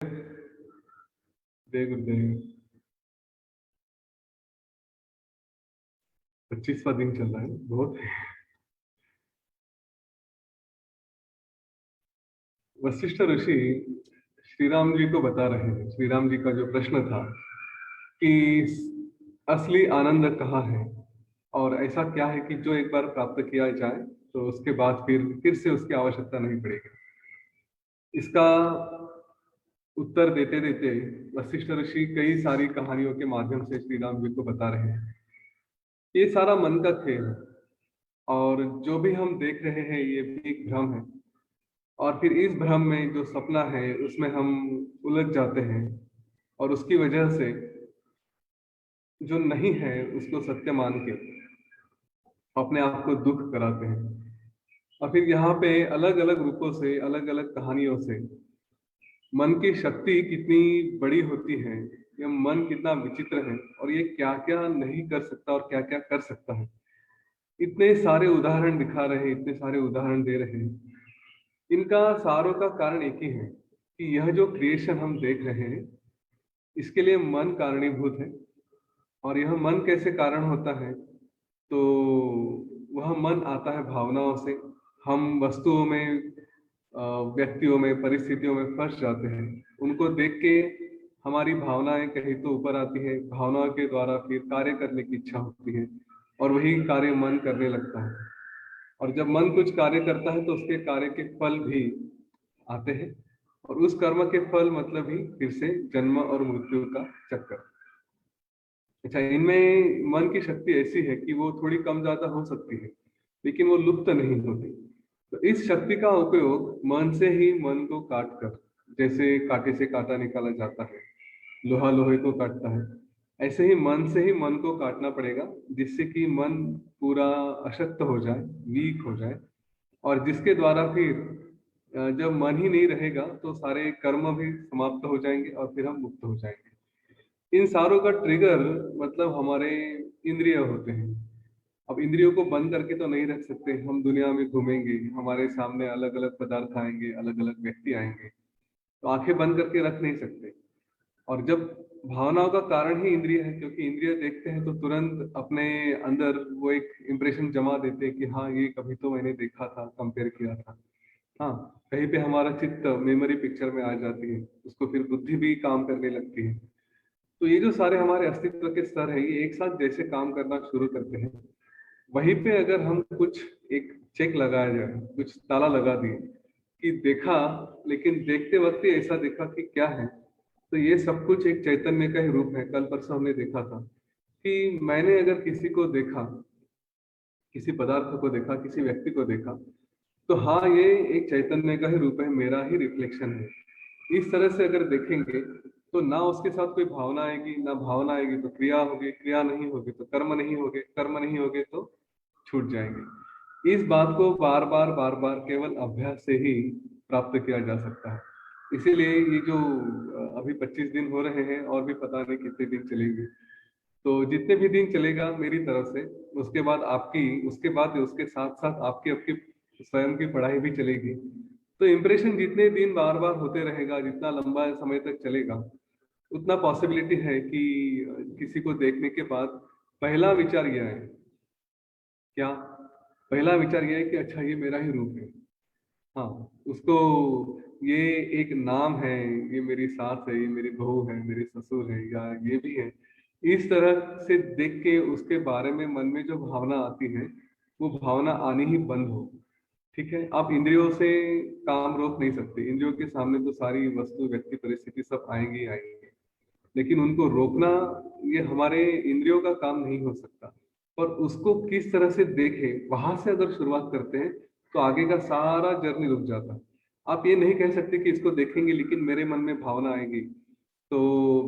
जय गुरुदेव। 25वां दिन चल रहा है, बहुत है। वशिष्ठ ऋषि श्री राम जी को बता रहे हैं। श्री राम जी का जो प्रश्न था कि असली आनंद कहाँ है, और ऐसा क्या है कि जो एक बार प्राप्त किया जाए तो उसके बाद फिर से उसकी आवश्यकता नहीं पड़ेगी। इसका उत्तर देते देते वशिष्ठ ऋषि कई सारी कहानियों के माध्यम से श्री राम जी को बता रहे हैं। ये सारा मन का खेल है, और जो भी हम देख रहे हैं ये भी एक भ्रम है। और फिर इस भ्रम में जो सपना है उसमें हम उलझ जाते हैं, और उसकी वजह से जो नहीं है उसको सत्य मान के अपने आप को दुख कराते हैं। और फिर यहाँ पे अलग अलग रूपों से, अलग अलग कहानियों से मन की शक्ति कितनी बड़ी होती है, ये मन कितना विचित्र है, और ये क्या क्या नहीं कर सकता और क्या क्या कर सकता है। इतने सारे उदाहरण दिखा रहे हैं, इतने सारे उदाहरण दे रहे हैं। इनका सारों का कारण एक ही है कि यह जो क्रिएशन हम देख रहे हैं इसके लिए मन कारणीभूत है। और यह मन कैसे कारण होता है, तो वह मन आता है भावनाओं से। हम वस्तुओं में, व्यक्तियों में, परिस्थितियों में फंस जाते हैं। उनको देख के हमारी भावनाएं कहीं तो ऊपर आती है, भावनाओं के द्वारा फिर कार्य करने की इच्छा होती है, और वही कार्य मन करने लगता है। और जब मन कुछ कार्य करता है तो उसके कार्य के फल भी आते हैं, और उस कर्म के फल मतलब ही फिर से जन्म और मृत्यु का चक्कर। अच्छा, इनमें मन की शक्ति ऐसी है कि वो थोड़ी कम ज्यादा हो सकती है, लेकिन वो लुप्त नहीं होती। तो इस शक्ति का उपयोग मन से ही मन को काट कर, जैसे कांटे से कांटा निकाला जाता है, लोहा लोहे को काटता है, ऐसे ही मन से ही मन को काटना पड़ेगा, जिससे कि मन पूरा अशक्त हो जाए, वीक हो जाए। और जिसके द्वारा फिर जब मन ही नहीं रहेगा तो सारे कर्म भी समाप्त हो जाएंगे और फिर हम मुक्त हो जाएंगे। इन सारों का ट्रिगर मतलब हमारे इंद्रिय होते हैं। अब इंद्रियों को बंद करके तो नहीं रख सकते। हम दुनिया में घूमेंगे, हमारे सामने अलग अलग पदार्थ आएंगे, अलग अलग व्यक्ति आएंगे, तो आंखें बंद करके रख नहीं सकते। और जब भावनाओं का कारण ही इंद्रिय है, क्योंकि इंद्रिय देखते हैं तो तुरंत अपने अंदर वो एक इम्प्रेशन जमा देते हैं कि हाँ ये कभी तो मैंने देखा था, कंपेयर किया था। हाँ, कहीं पे हमारा चित्त मेमोरी पिक्चर में आ जाती है, उसको फिर बुद्धि भी काम करने लगती है। तो ये जो सारे हमारे अस्तित्व के स्तर है, ये एक साथ जैसे काम करना शुरू करते हैं, वहीं पे अगर हम कुछ एक चेक लगाया जाए, कुछ ताला लगा दिए कि देखा, लेकिन देखते वक्त ही ऐसा देखा कि क्या है, तो ये सब कुछ एक चैतन्य का ही रूप है। कल परसों हमने देखा था कि मैंने अगर किसी को देखा, किसी पदार्थ को देखा, किसी व्यक्ति को देखा, तो हाँ ये एक चैतन्य का ही रूप है, मेरा ही रिफ्लेक्शन है। इस तरह से अगर देखेंगे तो ना उसके साथ कोई भावना आएगी, ना भावना आएगी तो क्रिया होगी, क्रिया नहीं होगी तो कर्म नहीं होगे, कर्म नहीं होगे तो छूट जाएंगे। इस बात को बार बार केवल अभ्यास से ही प्राप्त किया जा सकता है। इसीलिए ये जो अभी 25 दिन हो रहे हैं, और भी पता नहीं कितने दिन चलेंगे। तो जितने भी दिन चलेगा मेरी तरफ से, उसके बाद आपकी, उसके बाद उसके साथ साथ आपकी आपकी स्वयं की पढ़ाई भी चलेगी। तो इम्प्रेशन जितने दिन बार बार होते रहेगा, जितना लंबा समय तक चलेगा, उतना पॉसिबिलिटी है कि किसी को देखने के बाद पहला विचार यह है, क्या, पहला विचार यह है कि अच्छा ये मेरा ही रूप है। हाँ, उसको ये एक नाम है, ये मेरी सास है, ये मेरी बहू है, मेरे ससुर है, या ये भी है। इस तरह से देख के उसके बारे में मन में जो भावना आती है, वो भावना आनी ही बंद हो। ठीक है, आप इंद्रियों से काम रोक नहीं सकते। इंद्रियों के सामने तो सारी वस्तु, व्यक्ति, परिस्थिति सब आएंगी ही आएंगी, लेकिन उनको रोकना ये हमारे इंद्रियों का काम नहीं हो सकता। पर उसको किस तरह से देखें, वहां से अगर शुरुआत करते हैं तो आगे का सारा जर्नी रुक जाता है। आप ये नहीं कह सकते कि इसको देखेंगे लेकिन मेरे मन में भावना आएगी। तो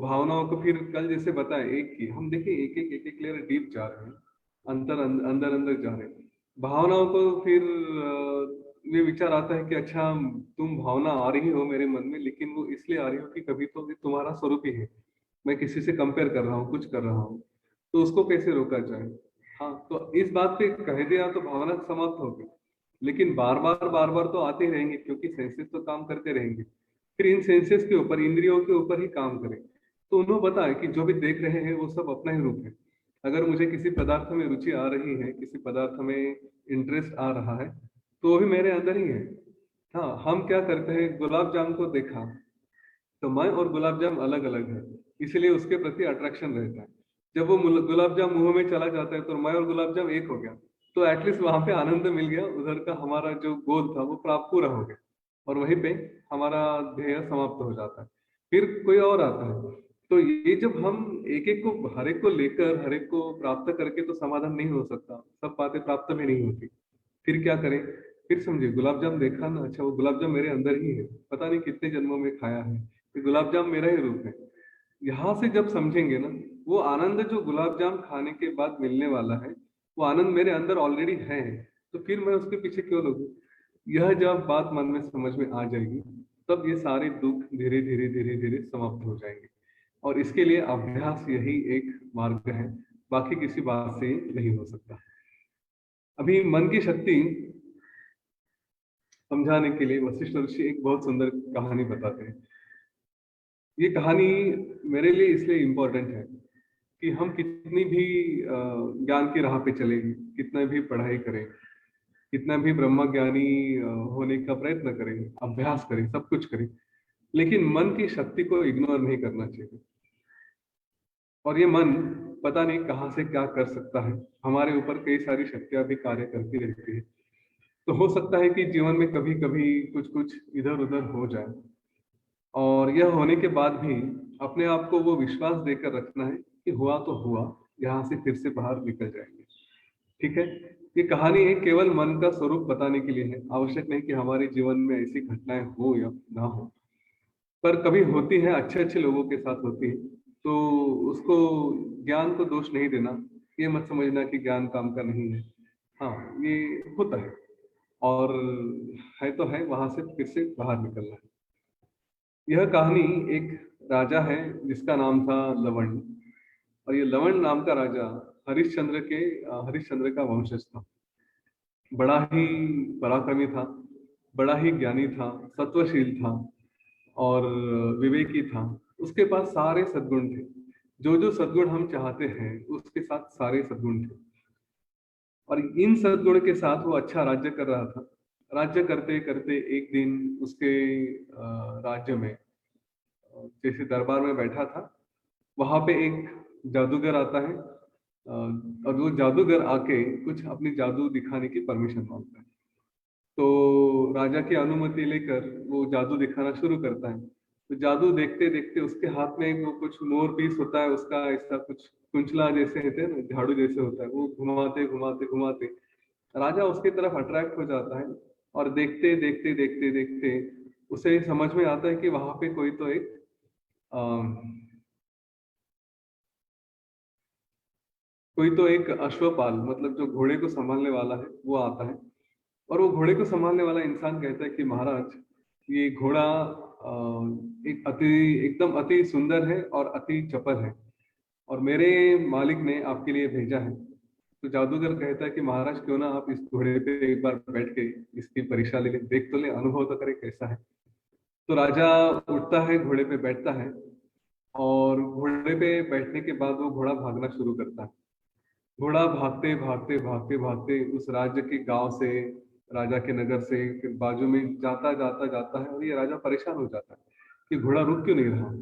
भावनाओं को फिर कल जैसे बताए, एक की हम देखें, एक एक लेयर डीप जा रहे हैं, अंदर अंदर जा रहे हैं। भावनाओं को फिर ये विचार आता है कि अच्छा तुम भावना आ रही हो मेरे मन में, लेकिन वो इसलिए आ रही हो कि कभी तो ये तुम्हारा स्वरूप ही है। मैं किसी से कंपेयर कर रहा हूँ, कुछ कर रहा हूँ, तो उसको कैसे रोका जाए। हाँ, तो इस बात पे कह दिया तो भावना समाप्त होगी, लेकिन बार बार तो आते ही रहेंगे, क्योंकि सेंसेस तो काम करते रहेंगे। फिर इन सेंसेस के ऊपर, इंद्रियों के ऊपर ही काम करें। तो उन्होंने बताया कि जो भी देख रहे हैं वो सब अपना ही रूप है। अगर मुझे किसी पदार्थ में रुचि आ रही है, किसी पदार्थ में इंटरेस्ट आ रहा है, तो वो भी मेरे अंदर ही है। हाँ, हम क्या करते हैं, गुलाब जाम को देखा तो मैं और गुलाब जाम अलग अलग है, इसलिए उसके प्रति अट्रैक्शन रहता है। जब वो गुलाब जाम मुंह में चला जाता है तो मैं और गुलाब जाम एक हो गया, तो एटलीस्ट वहां पे आनंद मिल गया, उधर का हमारा जो गोल था वो प्राप्त पूरा हो गया, और वहीं पे हमारा ध्येय समाप्त हो जाता है। फिर कोई और आता है। तो ये जब हम एक एक को, हर एक को लेकर, हर एक को प्राप्त करके तो समाधान नहीं हो सकता, सब बातें प्राप्त भी नहीं होती। फिर क्या करें? फिर समझिए, गुलाब जाम देखा ना, अच्छा वो गुलाब जाम मेरे अंदर ही है, पता नहीं कितने जन्मों में खाया है, ये गुलाब जाम मेरा ही रूप है। यहाँ से जब समझेंगे ना, वो आनंद जो गुलाब जाम खाने के बाद मिलने वाला है, वो आनंद मेरे अंदर ऑलरेडी है। तो फिर मैं उसके पीछे क्यों लगूं? यह जब बात मन में समझ में आ जाएगी, तब ये सारे दुख धीरे धीरे धीरे धीरे समाप्त हो जाएंगे। और इसके लिए अभ्यास यही एक मार्ग है, बाकी किसी बात से ये नहीं हो सकता। अभी मन की शक्ति समझाने के लिए वशिष्ठ ऋषि एक बहुत सुंदर कहानी बताते हैं। ये कहानी मेरे लिए इसलिए इम्पोर्टेंट है कि हम कितनी भी ज्ञान की राह पे चले, कितना भी पढ़ाई करें, कितना भी ब्रह्म ज्ञानी होने का प्रयत्न करें, अभ्यास करें, सब कुछ करें, लेकिन मन की शक्ति को इग्नोर नहीं करना चाहिए। और ये मन पता नहीं कहाँ से क्या कर सकता है, हमारे ऊपर कई सारी शक्तियां भी कार्य करती रहती है। तो हो सकता है कि जीवन में कभी कभी कुछ कुछ इधर उधर हो जाए, और यह होने के बाद भी अपने आप को वो विश्वास देकर रखना है कि हुआ तो हुआ, यहाँ से फिर से बाहर निकल जाएंगे। ठीक है? ये कहानी है केवल मन का स्वरूप बताने के लिए है, आवश्यक नहीं कि हमारे जीवन में ऐसी घटनाएं हो या ना हो। पर कभी होती है, अच्छे अच्छे लोगों के साथ होती है, तो उसको, ज्ञान को दोष नहीं देना, ये मत समझना कि ज्ञान काम का नहीं है। हाँ, ये होता है, और है तो है, वहां से फिर से बाहर निकलना है। यह कहानी एक राजा है जिसका नाम था लवण। और ये लवण नाम का राजा हरिश्चंद्र का वंशज था। बड़ा ही पराक्रमी था, बड़ा ही ज्ञानी था, सत्वशील था, और विवेकी था। उसके पास सारे सद्गुण थे, जो जो सद्गुण हम चाहते हैं उसके साथ सारे सद्गुण थे। और इन सद्गुण के साथ वो अच्छा राज्य कर रहा था। राज्य करते करते एक दिन उसके राज्य में, जैसे दरबार में बैठा था, वहां पे एक जादूगर आता है, और वो जादूगर आके कुछ अपनी जादू दिखाने की परमिशन मांगता है। तो राजा की अनुमति लेकर वो जादू दिखाना शुरू करता है। तो जादू देखते देखते उसके हाथ में वो कुछ मोर पीस होता है, उसका ऐसा कुछ कुंचला जैसे होते हैं ना, झाड़ू जैसे होता है, वो घुमाते घुमाते घुमाते राजा उसकी तरफ अट्रैक्ट हो जाता है। और देखते देखते देखते देखते उसे समझ में आता है कि वहां पे कोई तो एक अश्वपाल, मतलब जो घोड़े को संभालने वाला है, वो आता है। और वो घोड़े को संभालने वाला इंसान कहता है कि महाराज, ये घोड़ा एक एकदम अति सुंदर है और अति चपल है, और मेरे मालिक ने आपके लिए भेजा है। तो जादूगर कहता है कि महाराज, क्यों ना आप इस घोड़े पे एक बार बैठ के इसकी परीक्षा ले ले, देख तो ले, अनुभव तो करे कैसा है। तो राजा उठता है, घोड़े पे बैठता है, और घोड़े पे बैठने के बाद वो घोड़ा भागना शुरू करता है। घोड़ा भागते भागते भागते भागते उस राज्य के गांव से, राजा के नगर से फिर बाजू में जाता जाता जाता है, और ये राजा परेशान हो जाता है कि घोड़ा रुक क्यों नहीं रहा।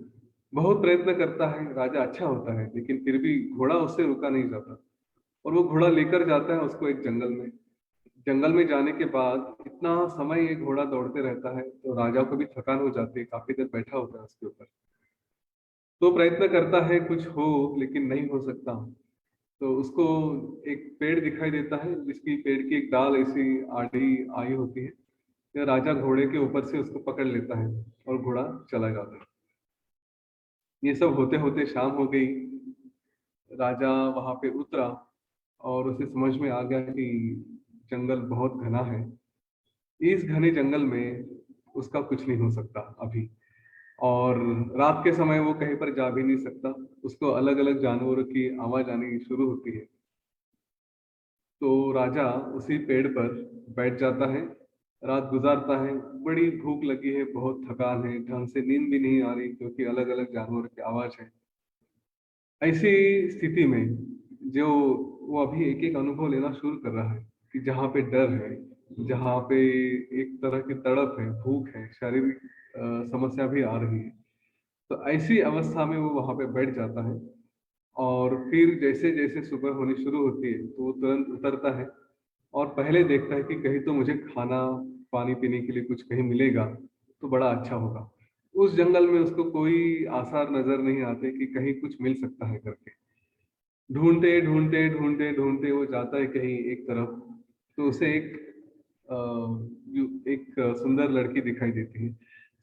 बहुत प्रयत्न करता है, राजा अच्छा होता है, लेकिन फिर भी घोड़ा उससे रुका नहीं जाता। और वो घोड़ा लेकर जाता है उसको एक जंगल में। जंगल में जाने के बाद इतना समय ये घोड़ा दौड़ते रहता है, तो राजा को भी थकान हो जाती है, काफी देर बैठा होता है उसके ऊपर। तो प्रयत्न करता है कुछ हो, लेकिन नहीं हो सकता। तो उसको एक पेड़ दिखाई देता है, जिसकी पेड़ की एक डाल ऐसी आड़ी आई होती है। यह राजा घोड़े के ऊपर से उसको पकड़ लेता है, और घोड़ा चला जाता है। ये सब होते होते शाम हो गई। राजा वहां पे उतरा, और उसे समझ में आ गया कि जंगल बहुत घना है, इस घने जंगल में उसका कुछ नहीं हो सकता अभी। और रात के समय वो कहीं पर जा भी नहीं सकता, उसको अलग अलग जानवरों की आवाज आनी शुरू होती है। तो राजा उसी पेड़ पर बैठ जाता है, रात गुजारता है। बड़ी भूख लगी है, बहुत थकान है, ढंग से नींद भी नहीं आ रही क्योंकि अलग अलग जानवरों की आवाज है। ऐसी स्थिति में जो वो अभी एक एक अनुभव लेना शुरू कर रहा है कि जहाँ पे डर है, जहाँ पे एक तरह की तड़प है, भूख है, शारीरिक समस्या भी आ रही है। तो ऐसी अवस्था में वो वहां पे बैठ जाता है। और फिर जैसे जैसे सुबह होनी शुरू होती है तो वो तुरंत उतरता है और पहले देखता है कि कहीं तो मुझे खाना पानी पीने के लिए कुछ कहीं मिलेगा तो बड़ा अच्छा होगा। उस जंगल में उसको कोई आसार नजर नहीं आते कि कहीं कुछ मिल सकता है करके। ढूंढते ढूंढते ढूंढते ढूंढते वो जाता है कहीं एक तरफ। तो उसे अ, एक सुंदर लड़की दिखाई देती है।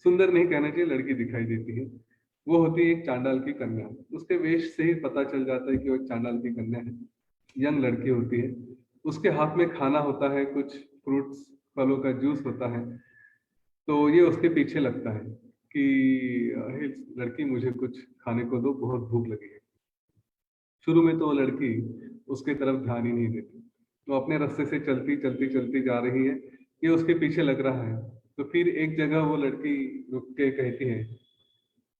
सुंदर नहीं कहना चाहिए, लड़की दिखाई देती है। वो होती है एक चांडाल की कन्या। उसके वेश से ही पता चल जाता है कि वो एक चांडाल की कन्या है। यंग लड़की होती है। उसके हाथ में खाना होता है, कुछ फ्रूट्स, फलों का जूस होता है। तो ये उसके पीछे लगता है कि हे लड़की, मुझे कुछ खाने को दो, बहुत भूख लगी है। शुरू में तो वो लड़की उसकी तरफ ध्यान ही नहीं देती। वो अपने रास्ते से चलती चलती चलती जा रही है। ये उसके पीछे लग रहा है। तो फिर एक जगह वो लड़की रुक के कहती है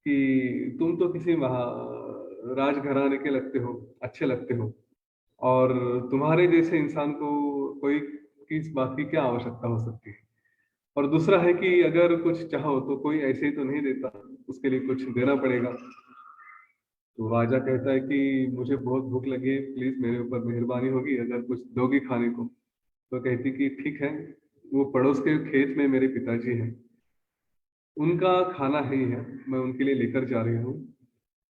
कि तुम तो किसी महा राजघराने के लगते हो, अच्छे लगते हो, और तुम्हारे जैसे इंसान को कोई किस बात की क्या आवश्यकता हो सकती है। और दूसरा है कि अगर कुछ चाहो तो कोई ऐसे ही तो नहीं देता, उसके लिए कुछ देना पड़ेगा। तो राजा कहता है कि मुझे बहुत भूख लगी है, प्लीज मेरे ऊपर मेहरबानी होगी अगर कुछ दोगी खाने को। तो कहती कि ठीक है, वो पड़ोस के खेत में मेरे पिताजी हैं, उनका खाना ही है, मैं उनके लिए लेकर जा रही हूँ।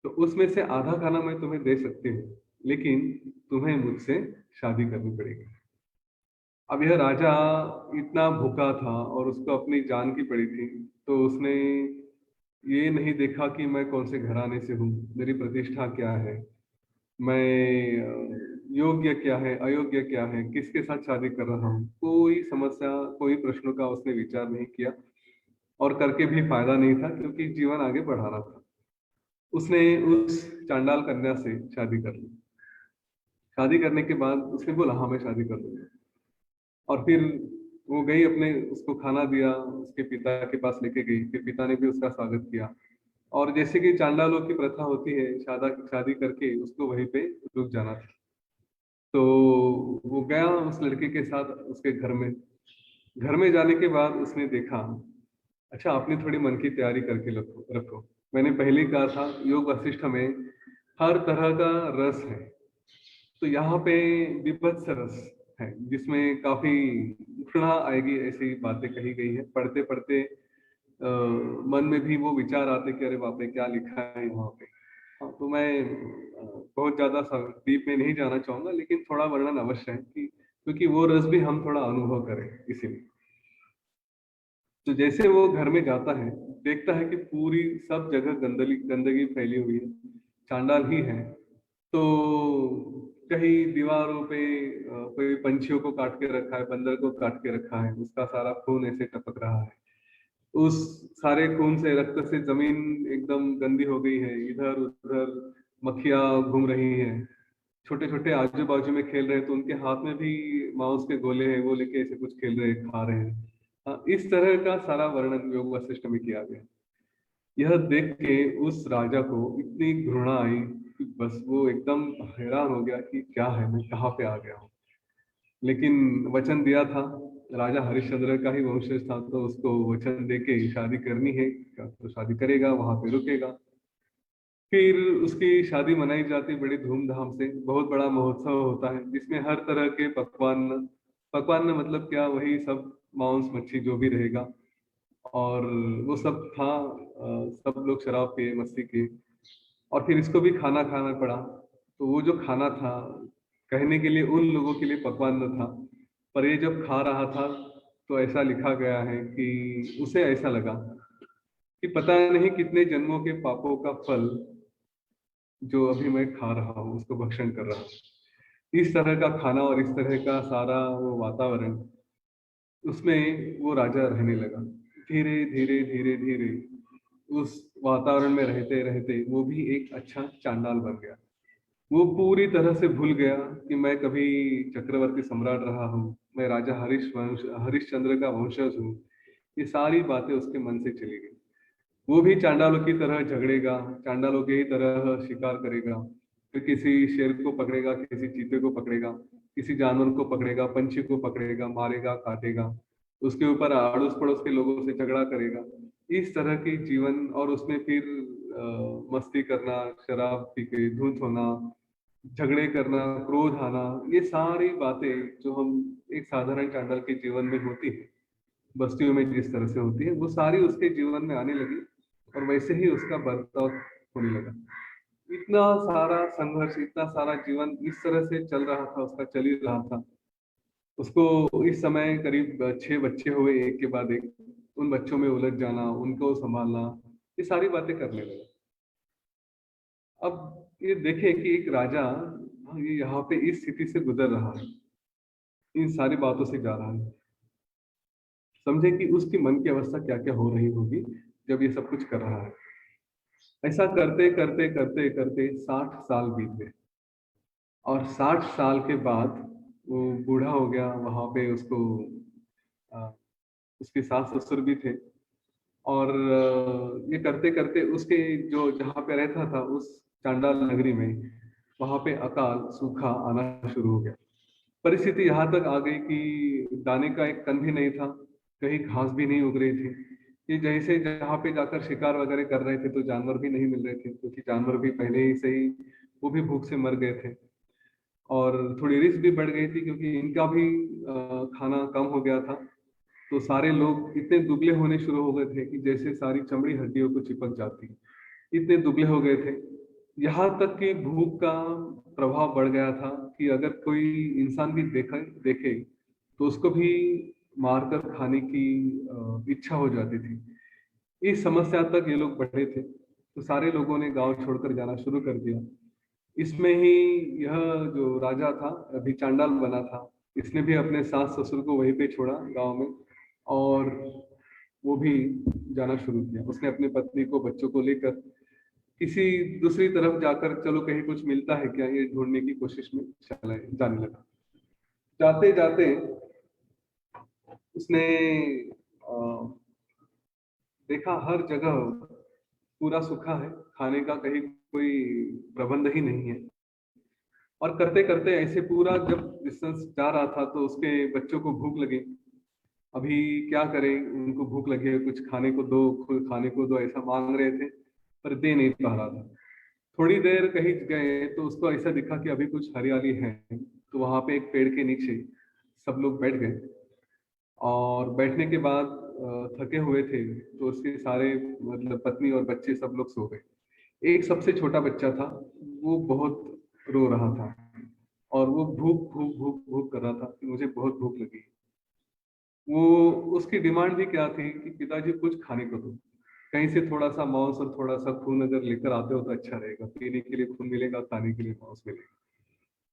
तो उसमें से आधा खाना मैं तुम्हें दे सकती हूँ, लेकिन तुम्हें मुझसे शादी करनी पड़ेगी। अब यह राजा इतना भूखा था और उसको अपनी जान की पड़ी थी। तो उसने ये नहीं देखा कि मैं कौन से घराने से हूँ, मेरी प्रतिष्ठा क्या है, मैं योग्य क्या है, अयोग्य क्या है, किसके साथ शादी कर रहा हूँ। कोई समस्या, कोई प्रश्नों का उसने विचार नहीं किया। और करके भी फायदा नहीं था क्योंकि जीवन आगे बढ़ाना था। उसने उस चांडाल कन्या से शादी कर ली। शादी करने के बाद उसने बोला हाँ मैं शादी कर लूंगा। और फिर वो गई, अपने उसको खाना दिया, उसके पिता के पास लेके गई। फिर पिता ने भी उसका स्वागत किया। और जैसे कि चांडालों की प्रथा होती है, शादी करके उसको वहीं पे रुक जाना था। तो वो गया उस लड़के के साथ उसके घर में। घर में जाने के बाद उसने देखा, अच्छा आपने थोड़ी मन की तैयारी करके रखो रखो। मैंने पहले ही कहा था योग वशिष्ठ में हर तरह का रस है। तो यहाँ पे विभत्स रस है जिसमें काफी उठना आएगी, ऐसी बातें कही गई है। पढ़ते पढ़ते मन में भी वो विचार आते कि अरे बाप रे क्या लिखा है यहाँ पे। हाँ, तो मैं बहुत ज्यादा डीप में नहीं जाना चाहूंगा, लेकिन थोड़ा वर्णन अवश्य है कि क्योंकि वो रस भी हम थोड़ा अनुभव करें इसीलिए। तो जैसे वो घर में जाता है, देखता है कि पूरी सब जगह गंदगी गंदगी फैली हुई है, चांडाल ही है। तो कहीं दीवारों पे कोई पंछियों को काट के रखा है, बंदर को काट के रखा है, उसका सारा खून ऐसे टपक रहा है। उस सारे खून से, रक्त से जमीन एकदम गंदी हो गई है। इधर उधर मक्खियां घूम रही हैं। छोटे छोटे आजू बाजू में खेल रहे हैं तो उनके हाथ में भी मांस के गोले हैं, वो लेके ऐसे कुछ खेल रहे हैं, खा रहे हैं। इस तरह का सारा वर्णन योग वशिष्ठ में किया गया। यह देख के उस राजा को इतनी घृणा आई कि बस वो एकदम हैरान हो गया कि क्या है, मैं कहाँ पे आ गया हूँ। लेकिन वचन दिया था, राजा हरिश्चंद्र का ही वंशज था, तो उसको वचन दे के शादी करनी है, तो शादी करेगा, वहां पे रुकेगा। फिर उसकी शादी मनाई जाती बड़ी धूमधाम से। बहुत बड़ा महोत्सव होता है जिसमें हर तरह के पकवान, पकवान में मतलब क्या, वही सब मांस मच्छी जो भी रहेगा। और वो सब था, सब लोग शराब पिए, मस्ती किए। और फिर इसको भी खाना खाना पड़ा। तो वो जो खाना था, कहने के लिए उन लोगों के लिए पकवान न था, पर ये जब खा रहा था तो ऐसा लिखा गया है कि उसे ऐसा लगा कि पता नहीं कितने जन्मों के पापों का फल जो अभी मैं खा रहा हूँ, उसको भक्षण कर रहा हूँ। इस तरह का खाना और इस तरह का सारा वो वातावरण, उसमें वो राजा रहने लगा। धीरे धीरे धीरे धीरे उस वातावरण में रहते रहते वो भी एक अच्छा चांडाल बन गया। वो पूरी तरह से भूल गया कि मैं कभी चक्रवर्ती सम्राट रहा हूँ, मैं राजा हरिश्चंद्र का वंशज हूँ। ये सारी बातें उसके मन से चली गई। वो भी चांडालों की तरह झगड़ेगा, चांडालों की ही तरह शिकार करेगा। फिर किसी शेर को पकड़ेगा, किसी चीते को पकड़ेगा, किसी जानवर को पकड़ेगा, पंछी को पकड़ेगा, मारेगा, काटेगा। उसके ऊपर अड़ोस पड़ोस के लोगों से झगड़ा करेगा। इस तरह की जीवन, और उसमें फिर मस्ती करना, शराब पी के धुत होना, झगड़े करना, क्रोध आना, ये सारी बातें जो हम एक साधारण चांडाल के जीवन में होती है, बस्तियों में जिस तरह से होती है, वो सारी उसके जीवन में आने लगी। और वैसे ही उसका बर्ताव होने लगा। इतना सारा संघर्ष, इतना सारा जीवन इस तरह से चल रहा था, उसका चल ही रहा था। उसको इस समय करीब 6 बच्चे हुए, एक के बाद एक। उन बच्चों में उलझ जाना, उनको संभालना, ये सारी बातें करने लगा। अब ये देखें कि एक राजा, ये यहाँ पे इस स्थिति से गुजर रहा है, इन सारी बातों से जा रहा है। समझे कि उसकी मन की अवस्था क्या क्या हो रही होगी जब ये सब कुछ कर रहा है। ऐसा करते करते करते करते 60 साल बीत गए। और 60 साल के बाद वो बूढ़ा हो गया। वहां पे उसको अ, उसके सास ससुर भी थे। और ये करते करते उसके जो जहाँ पे रहता था, उस चांडाल नगरी में, वहां पे अकाल सूखा आना शुरू हो गया। परिस्थिति यहाँ तक आ गई कि दाने का एक कण भी नहीं था, कहीं घास भी नहीं उग रही थी। ये जैसे जहाँ पे जाकर शिकार वगैरह कर रहे थे तो जानवर भी नहीं मिल रहे थे, क्योंकि जानवर भी पहले ही से ही वो भी भूख से मर गए थे। और थोड़ी रिस्क भी बढ़ गई थी, क्योंकि इनका भी खाना कम हो गया था। तो सारे लोग इतने दुबले होने शुरू हो गए थे कि जैसे सारी चमड़ी हड्डियों को चिपक जाती, इतने दुबले हो गए थे। यहाँ तक कि भूख का प्रभाव बढ़ गया था कि अगर कोई इंसान भी देखे देखे तो उसको भी मारकर खाने की इच्छा हो जाती थी। इस समस्या तक ये लोग बढ़े थे, तो सारे लोगों ने गांव छोड़कर जाना शुरू कर दिया। इसमें ही यह जो राजा था, अभी चांडाल बना था, इसने भी अपने सास ससुर को वहीं पे छोड़ा गांव में। और वो भी जाना शुरू किया। उसने अपनी पत्नी को, बच्चों को लेकर किसी दूसरी तरफ जाकर, चलो कहीं कुछ मिलता है क्या, ये ढूंढने की कोशिश में चला जाने लगा। जाते जाते उसने अ, देखा हर जगह पूरा सूखा है, खाने का कहीं कोई प्रबंध ही नहीं है। और करते करते ऐसे पूरा जब डिस्टेंस जा रहा था तो उसके बच्चों को भूख लगी। अभी क्या करें, उनको भूख लगी है, कुछ खाने को दो, खुद खाने को दो, ऐसा मांग रहे थे, पर दे नहीं पा रहा था। थोड़ी देर कहीं गए तो उसको ऐसा दिखा कि अभी कुछ हरियाली है। तो वहां पे एक पेड़ के नीचे सब लोग बैठ गए। और बैठने के बाद थके हुए थे, तो उसके सारे मतलब पत्नी और बच्चे सब लोग सो गए। एक सबसे छोटा बच्चा था, वो बहुत रो रहा था। और वो भूख भूख भूख भूख कर रहा था कि मुझे बहुत भूख लगी। वो उसकी डिमांड भी क्या थी कि पिताजी कुछ खाने को दो, कहीं से थोड़ा सा मांस और थोड़ा सा खून अगर लेकर आते हो तो अच्छा रहेगा, पीने के लिए खून मिलेगा, खाने के लिए मांस मिलेगा।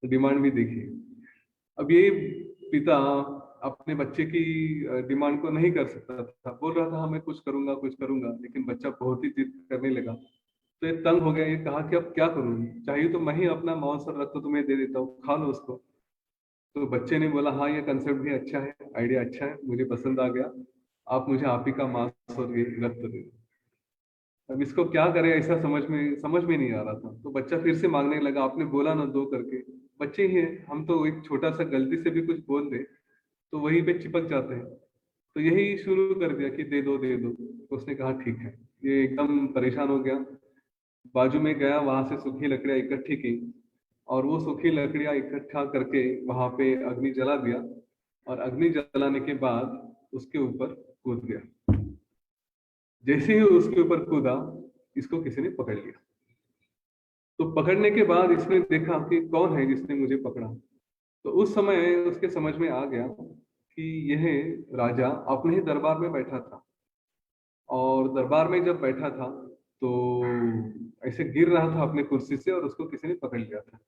तो डिमांड भी देखिए। अब ये पिता अपने बच्चे की डिमांड को नहीं कर सकता था, बोल रहा था हाँ मैं कुछ करूंगा कुछ करूंगा, लेकिन बच्चा बहुत ही जिद करने लगा। तो ये तंग हो गया, ये कहा कि अब क्या करूं, चाहिए तो मैं ही अपना मांस और रक्त तुम्हें दे देता हूँ, खा लो उसको। तो बच्चे ने बोला हाँ ये कंसेप्ट भी अच्छा है, आइडिया अच्छा है, मुझे पसंद आ गया। आप मुझे आप ही का मांस और ये रक्त दे दो। अब इसको क्या करे, ऐसा समझ में नहीं आ रहा था। तो बच्चा फिर से मांगने लगा, आपने बोला ना दो करके। बच्चे ही हैं हम, तो एक छोटा सा गलती से भी कुछ बोल दे तो वहीं पे चिपक जाते हैं। तो यही शुरू कर दिया कि दे दो दे दो। तो उसने कहा ठीक है। ये एकदम परेशान हो गया, बाजू में गया, वहां से सूखी लकड़ियां इकट्ठी की। और वो सूखी लकड़ियां इकट्ठा करके वहां पे अग्नि जला दिया। और अग्नि जलाने के बाद उसके ऊपर कूद गया। जैसे ही उसके ऊपर कूदा, इसको किसी ने पकड़ लिया। तो पकड़ने के बाद इसने देखा कि कौन है जिसने मुझे पकड़ा। तो उस समय उसके समझ में आ गया कि यह राजा अपने ही दरबार में बैठा था। और दरबार में जब बैठा था तो ऐसे गिर रहा था अपने कुर्सी से, और उसको किसी ने पकड़ लिया था।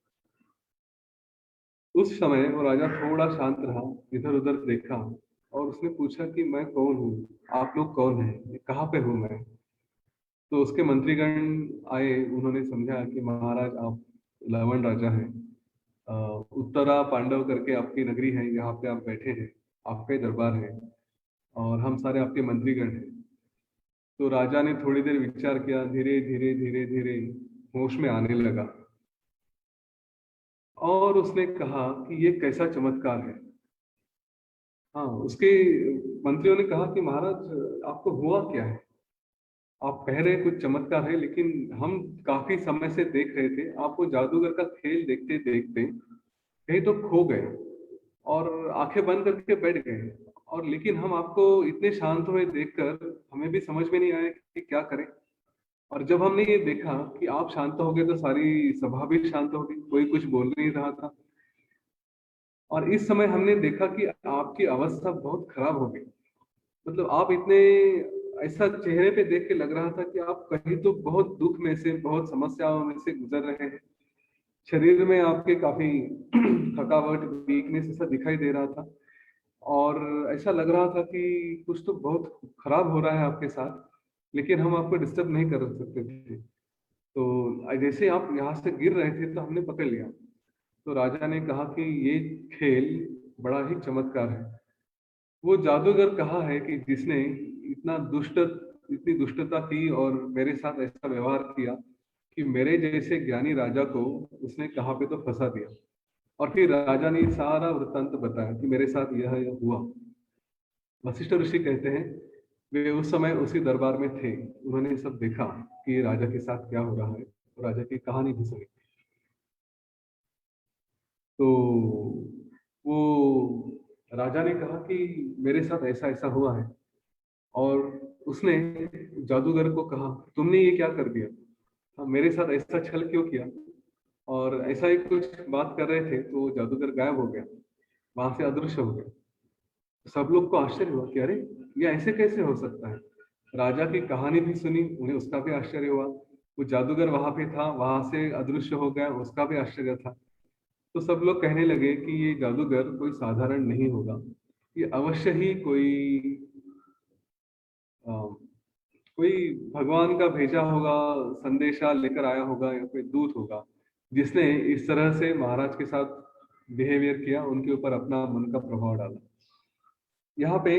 उस समय वो राजा थोड़ा शांत रहा, इधर उधर देखा, और उसने पूछा कि मैं कौन हूँ, आप लोग कौन हैं, कहाँ पे हूँ मैं। तो उसके मंत्रीगण आए, उन्होंने समझा कि महाराज आप लवण राजा है। अ, उत्तरा पांडव करके आपकी नगरी है, यहाँ पे आप बैठे हैं, आपका ही दरबार है और हम सारे आपके मंत्रीगण हैं। तो राजा ने थोड़ी देर विचार किया, धीरे धीरे धीरे धीरे होश में आने लगा और उसने कहा कि ये कैसा चमत्कार है। हाँ, उसके मंत्रियों ने कहा कि महाराज आपको हुआ क्या है, आप कह रहे कुछ चमत्कार है, लेकिन हम काफी समय से देख रहे थे आपको जादूगर का खेल देखते देखते कहीं तो खो गए और आंखें बंद करके बैठ गए। और लेकिन हम आपको इतने शांत हुए देखकर हमें भी समझ में नहीं आया कि क्या करें। और जब हमने ये देखा कि आप शांत हो गए तो सारी सभा भी शांत हो गई, कोई कुछ बोल नहीं रहा था। और इस समय हमने देखा कि आपकी अवस्था बहुत खराब हो गई। मतलब आप इतने, ऐसा चेहरे पे देख के लग रहा था कि आप कहीं तो बहुत दुख में से, बहुत समस्याओं में से गुजर रहे हैं। शरीर में आपके काफी थकावट, वीकनेस ऐसा दिखाई दे रहा था और ऐसा लग रहा था कि कुछ तो बहुत खराब हो रहा है आपके साथ, लेकिन हम आपको डिस्टर्ब नहीं कर सकते थे। तो जैसे आप यहाँ से गिर रहे थे तो हमने पकड़ लिया। तो राजा ने कहा कि ये खेल बड़ा ही चमत्कार है। वो जादूगर कहा है कि जिसने इतना दुष्ट इतनी दुष्टता की और मेरे साथ ऐसा व्यवहार किया कि मेरे जैसे ज्ञानी राजा को उसने कहाँ पे तो फंसा दिया। और फिर राजा ने सारा वृत्तांत बताया कि मेरे साथ यह हुआ। वशिष्ठ ऋषि कहते हैं वे उस समय उसी दरबार में थे, उन्होंने सब देखा कि राजा के साथ क्या हो रहा है, तो राजा की कहानी भी सुनी। तो वो राजा ने कहा कि मेरे साथ ऐसा ऐसा हुआ है। और उसने जादूगर को कहा तुमने ये क्या कर दिया, हाँ, मेरे साथ ऐसा छल क्यों किया। और ऐसा ही कुछ बात कर रहे थे तो जादूगर गायब हो गया, वहां से अदृश्य हो गया। सब लोग को आश्चर्य हुआ कि अरे ये ऐसे कैसे हो सकता है। राजा की कहानी भी सुनी, उन्हें उसका भी आश्चर्य हुआ। वो जादूगर वहां पे था, वहां से अदृश्य हो गया, उसका भी आश्चर्य था। तो सब लोग कहने लगे कि ये जादूगर कोई साधारण नहीं होगा, ये अवश्य ही अ, कोई भगवान का भेजा होगा, संदेशा लेकर आया होगा या कोई दूत होगा, जिसने इस तरह से महाराज के साथ बिहेवियर किया, उनके ऊपर अपना मन का प्रभाव डाला। यहाँ पे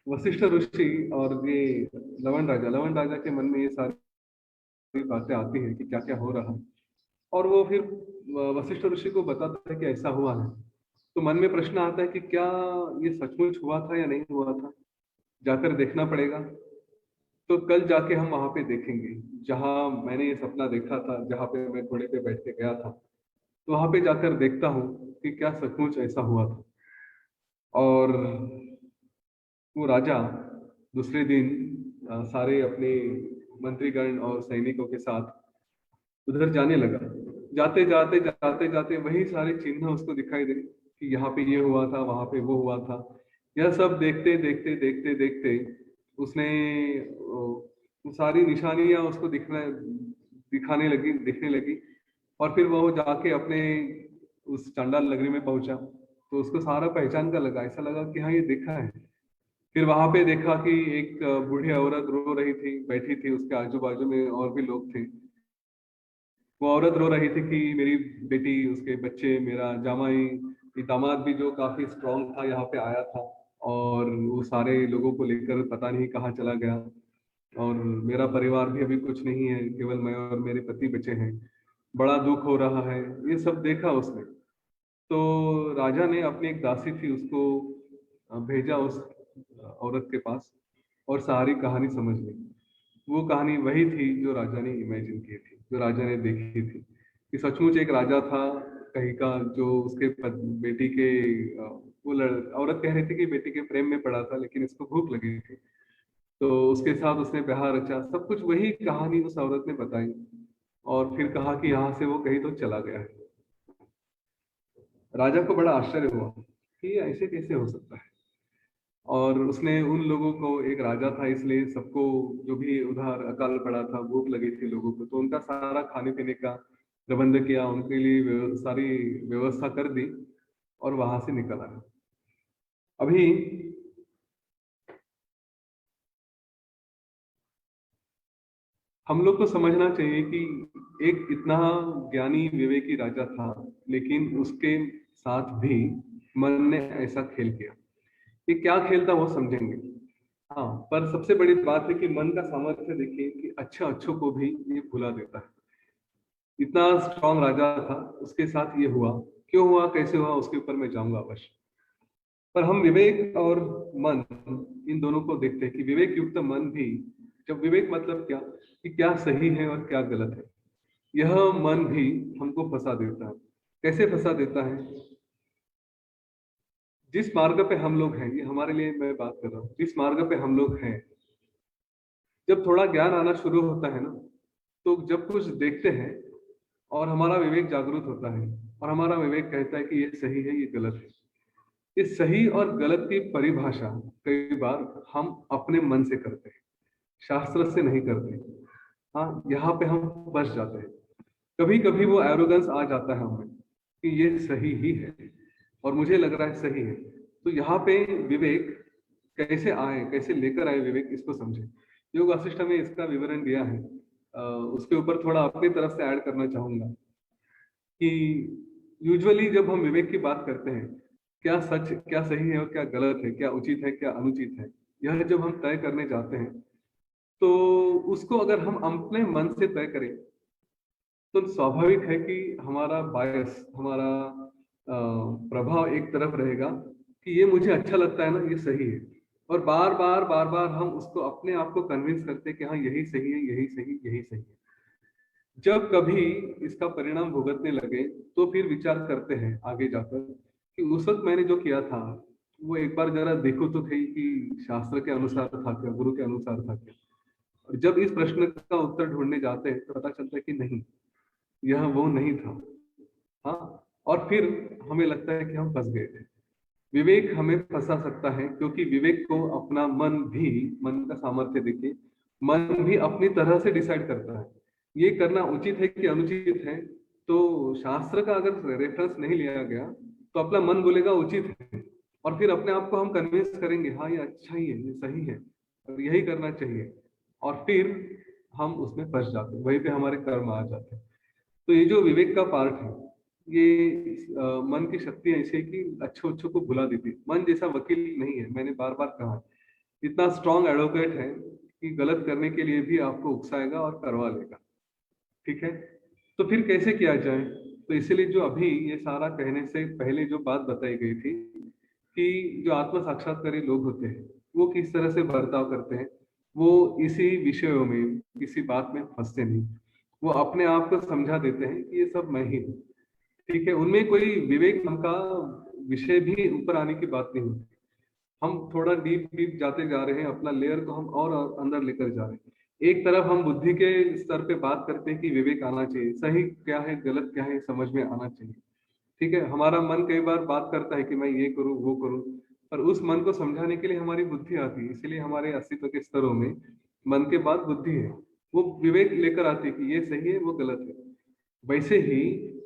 वशिष्ठ ऋषि और ये लवण राजा के मन में ये सारी बातें आती हैं कि क्या क्या हो रहा है। और वो फिर वशिष्ठ ऋषि को बताता है कि ऐसा हुआ है। तो मन में प्रश्न आता है कि क्या ये सचमुच हुआ था या नहीं हुआ था, जाकर देखना पड़ेगा। तो कल जाके हम वहां पे देखेंगे जहां मैंने ये सपना देखा था, जहां पे मैं घोड़े पे बैठ के गया था। तो वहां पे जाकर देखता हूँ कि क्या सचमुच ऐसा हुआ था। और वो राजा दूसरे दिन सारे अपने मंत्रीगण और सैनिकों के साथ उधर जाने लगा। जाते जाते वही सारे चिन्ह उसको दिखाई दे कि यहाँ पे ये हुआ था, वहां पे वो हुआ था। यह सब देखते देखते देखते देखते उसने वो सारी निशानियां उसको दिखने लगी। और फिर वो जाके अपने उस चांडाल नगरी में पहुंचा तो उसको सारा पहचान का लगा, ऐसा लगा कि हाँ ये देखा है। फिर वहां पे देखा कि एक बूढ़ी औरत रो रही थी, बैठी थी, उसके आजू बाजू में और भी लोग थे। वो औरत रो रही थी कि मेरी बेटी, उसके बच्चे, मेरा जामाई, ये दामाद भी जो काफी स्ट्रांग था यहाँ पे आया था और वो सारे लोगों को लेकर पता नहीं कहाँ चला गया। और मेरा परिवार भी अभी कुछ नहीं है, केवल मैं और मेरे पति बचे हैं, बड़ा दुख हो रहा है। ये सब देखा उसने। तो राजा ने अपनी एक दासी थी उसको भेजा उस औरत के पास और सारी कहानी समझ ली। वो कहानी वही थी जो राजा ने इमेजिन की थी, जो राजा ने देखी थी कि सचमुच एक राजा था कहीं का, जो उसके बेटी के अ, औरत कह रही थी कि बेटी के प्रेम में पड़ा था, लेकिन इसको भूख लगी थी तो उसके साथ उसने ब्याह रचा। सब कुछ वही कहानी उस औरत ने बताई और फिर कहा कि यहाँ से वो कहीं तो चला गया है। राजा को बड़ा आश्चर्य हुआ कि ये ऐसे कैसे हो सकता है। और उसने उन लोगों को, एक राजा था इसलिए सबको, जो भी उधर अकाल पड़ा था, भूख लगी थी लोगों को, तो उनका सारा खाने पीने का प्रबंध किया, उनके लिए सारी व्यवस्था कर दी और वहां से निकल आया। अभी हम लोग को समझना चाहिए कि एक इतना ज्ञानी विवेकी राजा था, लेकिन उसके साथ भी मन ने ऐसा खेल किया। ये क्या खेल था वो समझेंगे। हाँ, पर सबसे बड़ी बात है कि मन का सामर्थ्य देखिए कि अच्छे अच्छों को भी ये भुला देता है। इतना स्ट्रांग राजा था, उसके साथ ये हुआ। क्यों हुआ, कैसे हुआ, उसके ऊपर मैं जाऊंगा अवश्य। पर हम विवेक और मन, इन दोनों को देखते हैं कि विवेक युक्त मन भी, जब विवेक मतलब क्या, कि क्या सही है और क्या गलत है, यह मन भी हमको फंसा देता है। कैसे फंसा देता है? जिस मार्ग पे हम लोग हैं, ये हमारे लिए मैं बात कर रहा हूँ, जिस मार्ग पे हम लोग हैं, जब थोड़ा ज्ञान आना शुरू होता है ना, तो जब कुछ देखते हैं और हमारा विवेक जागरूक होता है, और हमारा विवेक कहता है कि ये सही है, ये गलत है। इस सही और गलत की परिभाषा कई बार हम अपने मन से करते हैं, शास्त्र से नहीं करते। हाँ, यहाँ पे हम फंस जाते हैं। कभी कभी वो एरोगेंस आ जाता है हमें कि ये सही ही है और मुझे लग रहा है सही है। तो यहाँ पे विवेक कैसे आए, कैसे लेकर आए विवेक, इसको समझे। योग वासिष्ठ में इसका विवरण दिया है। उसके ऊपर थोड़ा अपनी तरफ से ऐड करना चाहूंगा कि यूजुअली जब हम विवेक की बात करते हैं, क्या सच, क्या सही है और क्या गलत है, क्या उचित है, क्या अनुचित है, यह जब हम तय करने जाते हैं, तो उसको अगर हम अपने मन से तय करें, तो स्वाभाविक है कि हमारा बायस, हमारा प्रभाव एक तरफ रहेगा कि ये मुझे अच्छा लगता है ना, ये सही है। और बार बार बार बार हम उसको अपने आप को कन्विंस करते हैं कि हाँ, यही सही है, यही सही, यही सही है। जब कभी इसका परिणाम भुगतने लगे, तो फिर विचार करते हैं आगे जाकर कि उस वक्त मैंने जो किया था, वो एक बार जरा देखो तो सही कि शास्त्र के अनुसार था क्या, गुरु के अनुसार था क्या। और जब इस प्रश्न का उत्तर ढूंढने जाते हैं, तो पता चलता है कि नहीं, यह वो नहीं था। हाँ, और फिर हमें लगता है कि हम फंस गए थे। विवेक हमें फंसा सकता है, क्योंकि विवेक को अपना मन भी, मन का सामर्थ्य देखिए, मन भी अपनी तरह से डिसाइड करता है ये करना उचित है कि अनुचित है। तो शास्त्र का अगर रेफरेंस नहीं लिया गया, तो अपना मन बोलेगा उचित है, और फिर अपने आप को हम कन्विंस करेंगे हाँ, ये अच्छा ही है, ये सही है और यही करना चाहिए। और फिर हम उसमें फंस जाते हैं, वहीं पे हमारे कर्म आ जाते हैं। तो ये जो विवेक का पार्ट है, ये मन की शक्ति ऐसी है कि अच्छे अच्छों को भुला देती है। मन जैसा वकील नहीं है, मैंने बार बार कहा। इतना स्ट्रांग एडवोकेट है कि गलत करने के लिए भी आपको उकसाएगा और करवा लेगा। ठीक है, तो फिर कैसे किया जाए? तो इसीलिए जो अभी ये सारा कहने से पहले जो बात बताई गई थी कि जो आत्म साक्षात्कारी लोग होते हैं, वो किस तरह से बर्ताव करते हैं, वो इसी विषयों में, किसी बात में फंसते नहीं। वो अपने आप को समझा देते हैं कि ये सब मैं ही हूँ। ठीक है, उनमें कोई विवेक नाम का विषय भी ऊपर आने की बात नहीं होती। हम थोड़ा डीप डीप जाते जा रहे हैं, अपना लेयर को हम और अंदर लेकर जा रहे हैं। एक तरफ हम बुद्धि के स्तर पे बात करते हैं कि विवेक आना चाहिए, सही क्या है गलत क्या है समझ में आना चाहिए। ठीक है, हमारा मन कई बार बात करता है कि मैं ये करूँ वो करूँ, पर उस मन को समझाने के लिए हमारी बुद्धि आती है। इसीलिए हमारे अस्तित्व के स्तरों में मन के बाद बुद्धि है, वो विवेक लेकर आती है कि ये सही है, वो गलत है। वैसे ही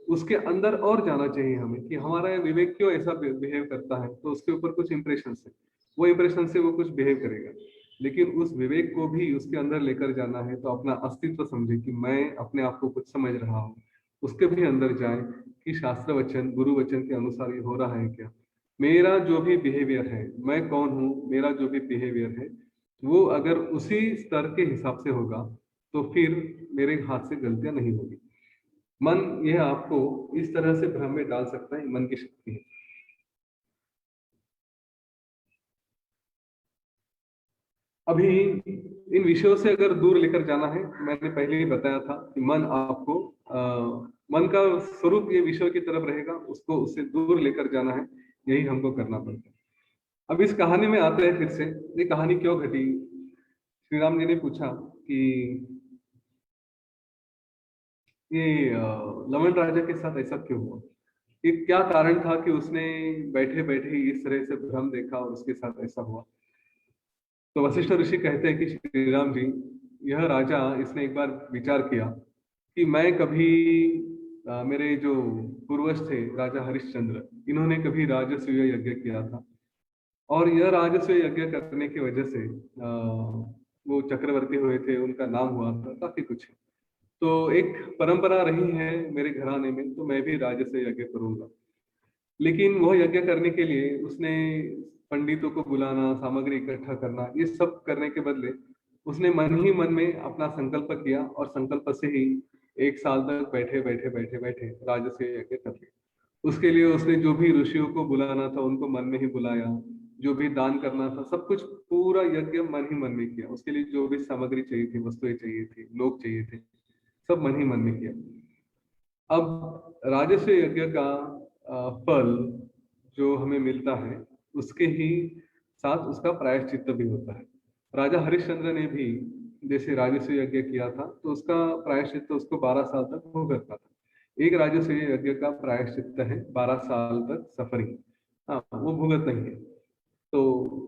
उसके अंदर और जाना चाहिए हमें कि हमारा विवेक क्यों ऐसा बिहेव करता है, तो उसके ऊपर कुछ इंप्रेशन है, वो इंप्रेशन से वो कुछ बिहेव करेगा। लेकिन उस विवेक को भी उसके अंदर लेकर जाना है, तो अपना अस्तित्व समझे कि मैं अपने आप को कुछ समझ रहा हूँ, उसके भी अंदर जाए कि शास्त्र वचन, गुरु वचन के अनुसार ये हो रहा है क्या। मेरा जो भी बिहेवियर है, मैं कौन हूँ, मेरा जो भी बिहेवियर है, वो अगर उसी स्तर के हिसाब से होगा, तो फिर मेरे हाथ से गलतियां नहीं होगी। मन यह आपको इस तरह से भ्रम में डाल सकता है, मन की शक्ति है। अभी इन विषयों से अगर दूर लेकर जाना है, मैंने पहले ही बताया था कि मन आपको मन का स्वरूप ये विषयों की तरफ रहेगा, उसको उससे दूर लेकर जाना है, यही हमको करना पड़ता है। अब इस कहानी में आते हैं फिर से। ये कहानी क्यों घटी? श्री राम जी ने पूछा कि ये लवण राजा के साथ ऐसा क्यों हुआ, ये क्या कारण था कि उसने बैठे बैठे ही इस तरह से भ्रम देखा और उसके साथ ऐसा हुआ। तो वशिष्ठ ऋषि कहते हैं कि श्री राम जी, यह राजा, इसने एक बार विचार किया कि मैं कभी मेरे जो पूर्वज थे राजा हरिश्चंद्र, इन्होंने कभी राजसूय यज्ञ किया था, और यह राजसूय यज्ञ करने की वजह से वो चक्रवर्ती हुए थे, उनका नाम हुआ था, काफी कुछ है। तो एक परंपरा रही है मेरे घराने में, तो मैं भी राजस्व यज्ञ करूंगा। लेकिन वह यज्ञ करने के लिए उसने पंडितों को बुलाना, सामग्री इकट्ठा करना, ये सब करने के बदले उसने मन ही मन में अपना संकल्प किया, और संकल्प से ही 1 साल तक बैठे बैठे बैठे बैठे राजस्व यज्ञ कर लिया। उसके लिए उसने जो भी ऋषियों को बुलाना था उनको मन में ही बुलाया, जो भी दान करना था सब कुछ, पूरा यज्ञ मन ही मन में किया। उसके लिए जो भी सामग्री चाहिए थी, वस्तुएं चाहिए थी, लोग चाहिए थे, सब मन ही मन में किया। अब राजस्व यज्ञ का फल जो हमें मिलता है, उसके ही साथ उसका प्रायश्चित्त भी होता है। राजा हरिश्चंद्र ने भी जैसे राजस्व यज्ञ किया था, तो उसका प्रायश्चित्त उसको 12 साल तक भुगतना था। एक राजस्व यज्ञ का प्रायश्चित्त है 12 साल तक सफरिंग। हाँ, वो भुगत नहीं है। तो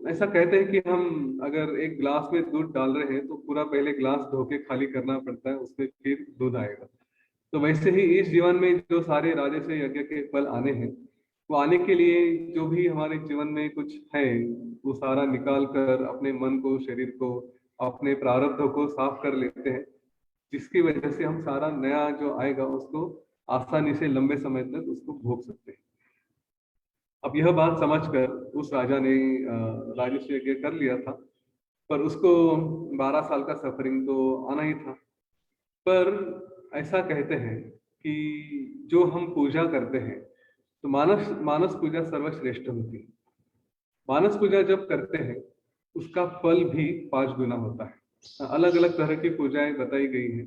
ऐसा कहते हैं कि हम अगर एक ग्लास में दूध डाल रहे हैं तो पूरा पहले ग्लास धो के खाली करना पड़ता है, उसमें फिर दूध आएगा। तो वैसे ही इस जीवन में जो सारे राजस्व यज्ञ के फल आने हैं, वो आने के लिए जो भी हमारे जीवन में कुछ है, वो सारा निकाल कर अपने मन को, शरीर को, अपने प्रारब्ध को साफ कर लेते हैं, जिसकी वजह से हम सारा नया जो आएगा उसको आसानी से लंबे समय तक उसको भोग सकते हैं। अब यह बात समझकर उस राजा ने राजस्व यज्ञ कर लिया था, पर उसको 12 साल का सफरिंग तो आना ही था। पर ऐसा कहते हैं कि जो हम पूजा करते हैं, तो मानस मानस पूजा सर्वश्रेष्ठ होती है। मानस पूजा जब करते हैं, उसका फल भी 5 गुना होता है। अलग अलग तरह की पूजाएं बताई गई हैं,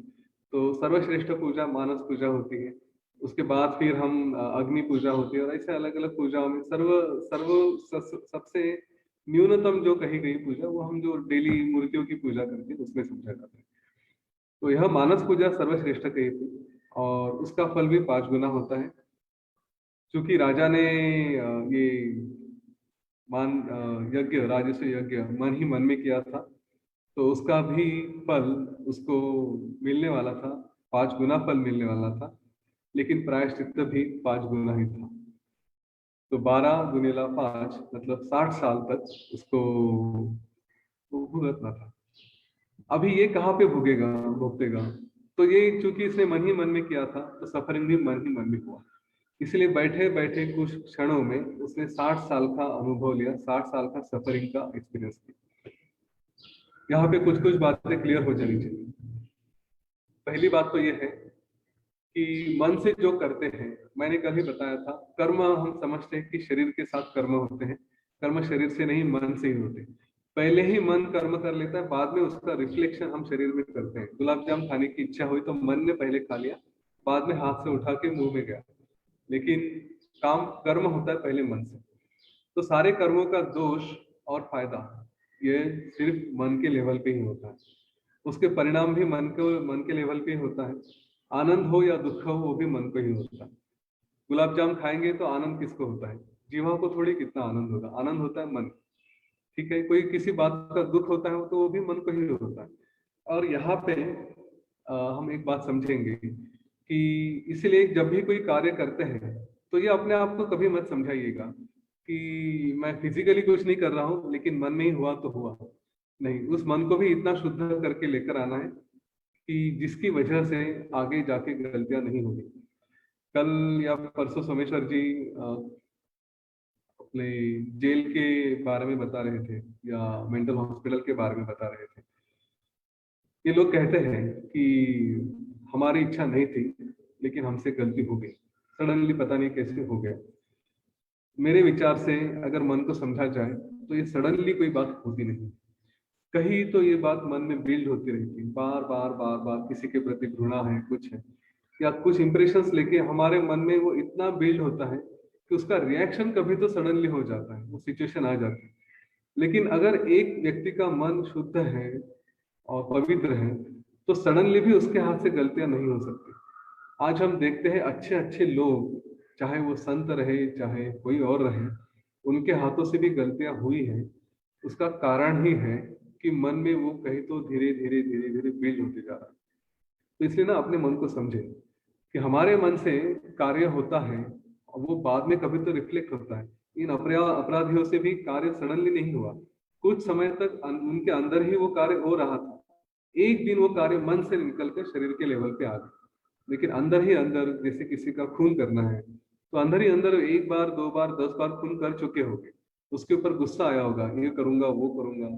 तो सर्वश्रेष्ठ पूजा मानस पूजा होती है। उसके बाद फिर हम अग्नि पूजा होती है, और ऐसे अलग अलग पूजाओं में सर्व सर्व सबसे न्यूनतम जो कही गई पूजा, वो हम जो डेली मूर्तियों की पूजा करते हैं उसमें समझा जाता है। तो यह मानस पूजा सर्वश्रेष्ठ कही थी, और उसका फल भी 5 गुना होता है। क्योंकि राजा ने ये यज्ञ, राजस्व यज्ञ मन ही मन में किया था, तो उसका भी फल उसको मिलने वाला था, 5 गुना फल मिलने वाला था। लेकिन प्रायश्चित्त भी 5 गुना ही था। तो 12 गुणिला 5 मतलब 60 साल तक उसको वो भुगतना था। अभी ये कहाँ पे भुगेगा, भुगतेगा? तो ये चूंकि इसने मन ही मन में किया था, तो सफरिंग भी मन ही मन में हुआ। इसलिए बैठे बैठे कुछ क्षणों में उसने 60 साल का अनुभव लिया, 60 साल का सफरिंग का एक्सपीरियंस किया। यहाँ पे कुछ कुछ बातें क्लियर हो जानी चाहिए। पहली बात तो ये है कि मन से जो करते हैं, मैंने कल ही बताया था, कर्म हम समझते हैं कि शरीर के साथ कर्म होते हैं। कर्म शरीर से नहीं, मन से ही होते हैं। पहले ही मन कर्म कर लेता है, बाद में उसका रिफ्लेक्शन हम शरीर में करते हैं। गुलाब जाम खाने की इच्छा हुई तो मन ने पहले खा लिया, बाद में हाथ से उठा के मुंह में गया। लेकिन काम कर्म होता है पहले मन से। तो सारे कर्मों का दोष और फायदा ये सिर्फ मन के लेवल पे ही होता है। उसके परिणाम भी मन के लेवल पे ही होता है। आनंद हो या दुख हो, वो भी मन को ही होता है। गुलाब जाम खाएंगे तो आनंद किसको होता है? जीवा को थोड़ी कितना आनंद होगा, आनंद होता है मन। ठीक है, कोई किसी बात का दुख होता है तो वो भी मन को ही होता है। और यहाँ पे हम एक बात समझेंगे कि इसलिए जब भी कोई कार्य करते हैं, तो ये अपने आप को कभी मत समझाइएगा कि मैं फिजिकली कुछ नहीं कर रहा हूँ, लेकिन मन में ही हुआ तो हुआ। नहीं, उस मन को भी इतना शुद्ध करके लेकर आना है कि जिसकी वजह से आगे जाके गलतियां नहीं होगी। कल या परसों सोमेश्वर जी अपने जेल के बारे में बता रहे थे, या मेंटल हॉस्पिटल के बारे में बता रहे थे। ये लोग कहते हैं कि हमारी इच्छा नहीं थी, लेकिन हमसे गलती हो गई, सडनली पता नहीं कैसे हो गया। मेरे विचार से अगर मन को समझा जाए तो ये सडनली कोई बात होती नहीं। कहीं तो ये बात मन में बिल्ड होती रहती है, बार बार बार बार किसी के प्रति घृणा है, कुछ है, या कुछ इंप्रेशंस लेके हमारे मन में वो इतना बिल्ड होता है कि उसका रिएक्शन कभी तो सडनली हो जाता है, वो सिचुएशन आ जाती है। लेकिन अगर एक व्यक्ति का मन शुद्ध है और पवित्र है, तो सडनली भी उसके हाथ से गलतियां नहीं हो सकती। आज हम देखते हैं अच्छे अच्छे लोग, चाहे वो संत रहे चाहे कोई और रहे, उनके हाथों से भी गलतियां हुई हैं। उसका कारण ही है कि मन में वो कहीं तो धीरे धीरे धीरे धीरे बिल्ड होते जा रहा है। तो इसलिए ना अपने मन को समझे कि हमारे मन से कार्य होता है, और वो बाद में कभी तो रिफ्लेक्ट होता है। इन अपराधियों से भी कार्य सडनली नहीं हुआ, कुछ समय तक उनके अंदर ही वो कार्य हो रहा था। एक दिन वो कार्य मन से निकलकर शरीर के लेवल पे आ गया, लेकिन अंदर ही अंदर, जैसे किसी का खून करना है तो अंदर ही अंदर एक बार, दो बार, 10 बार खून कर चुके होंगे, उसके ऊपर गुस्सा आया होगा, ये करूंगा, वो करूंगा,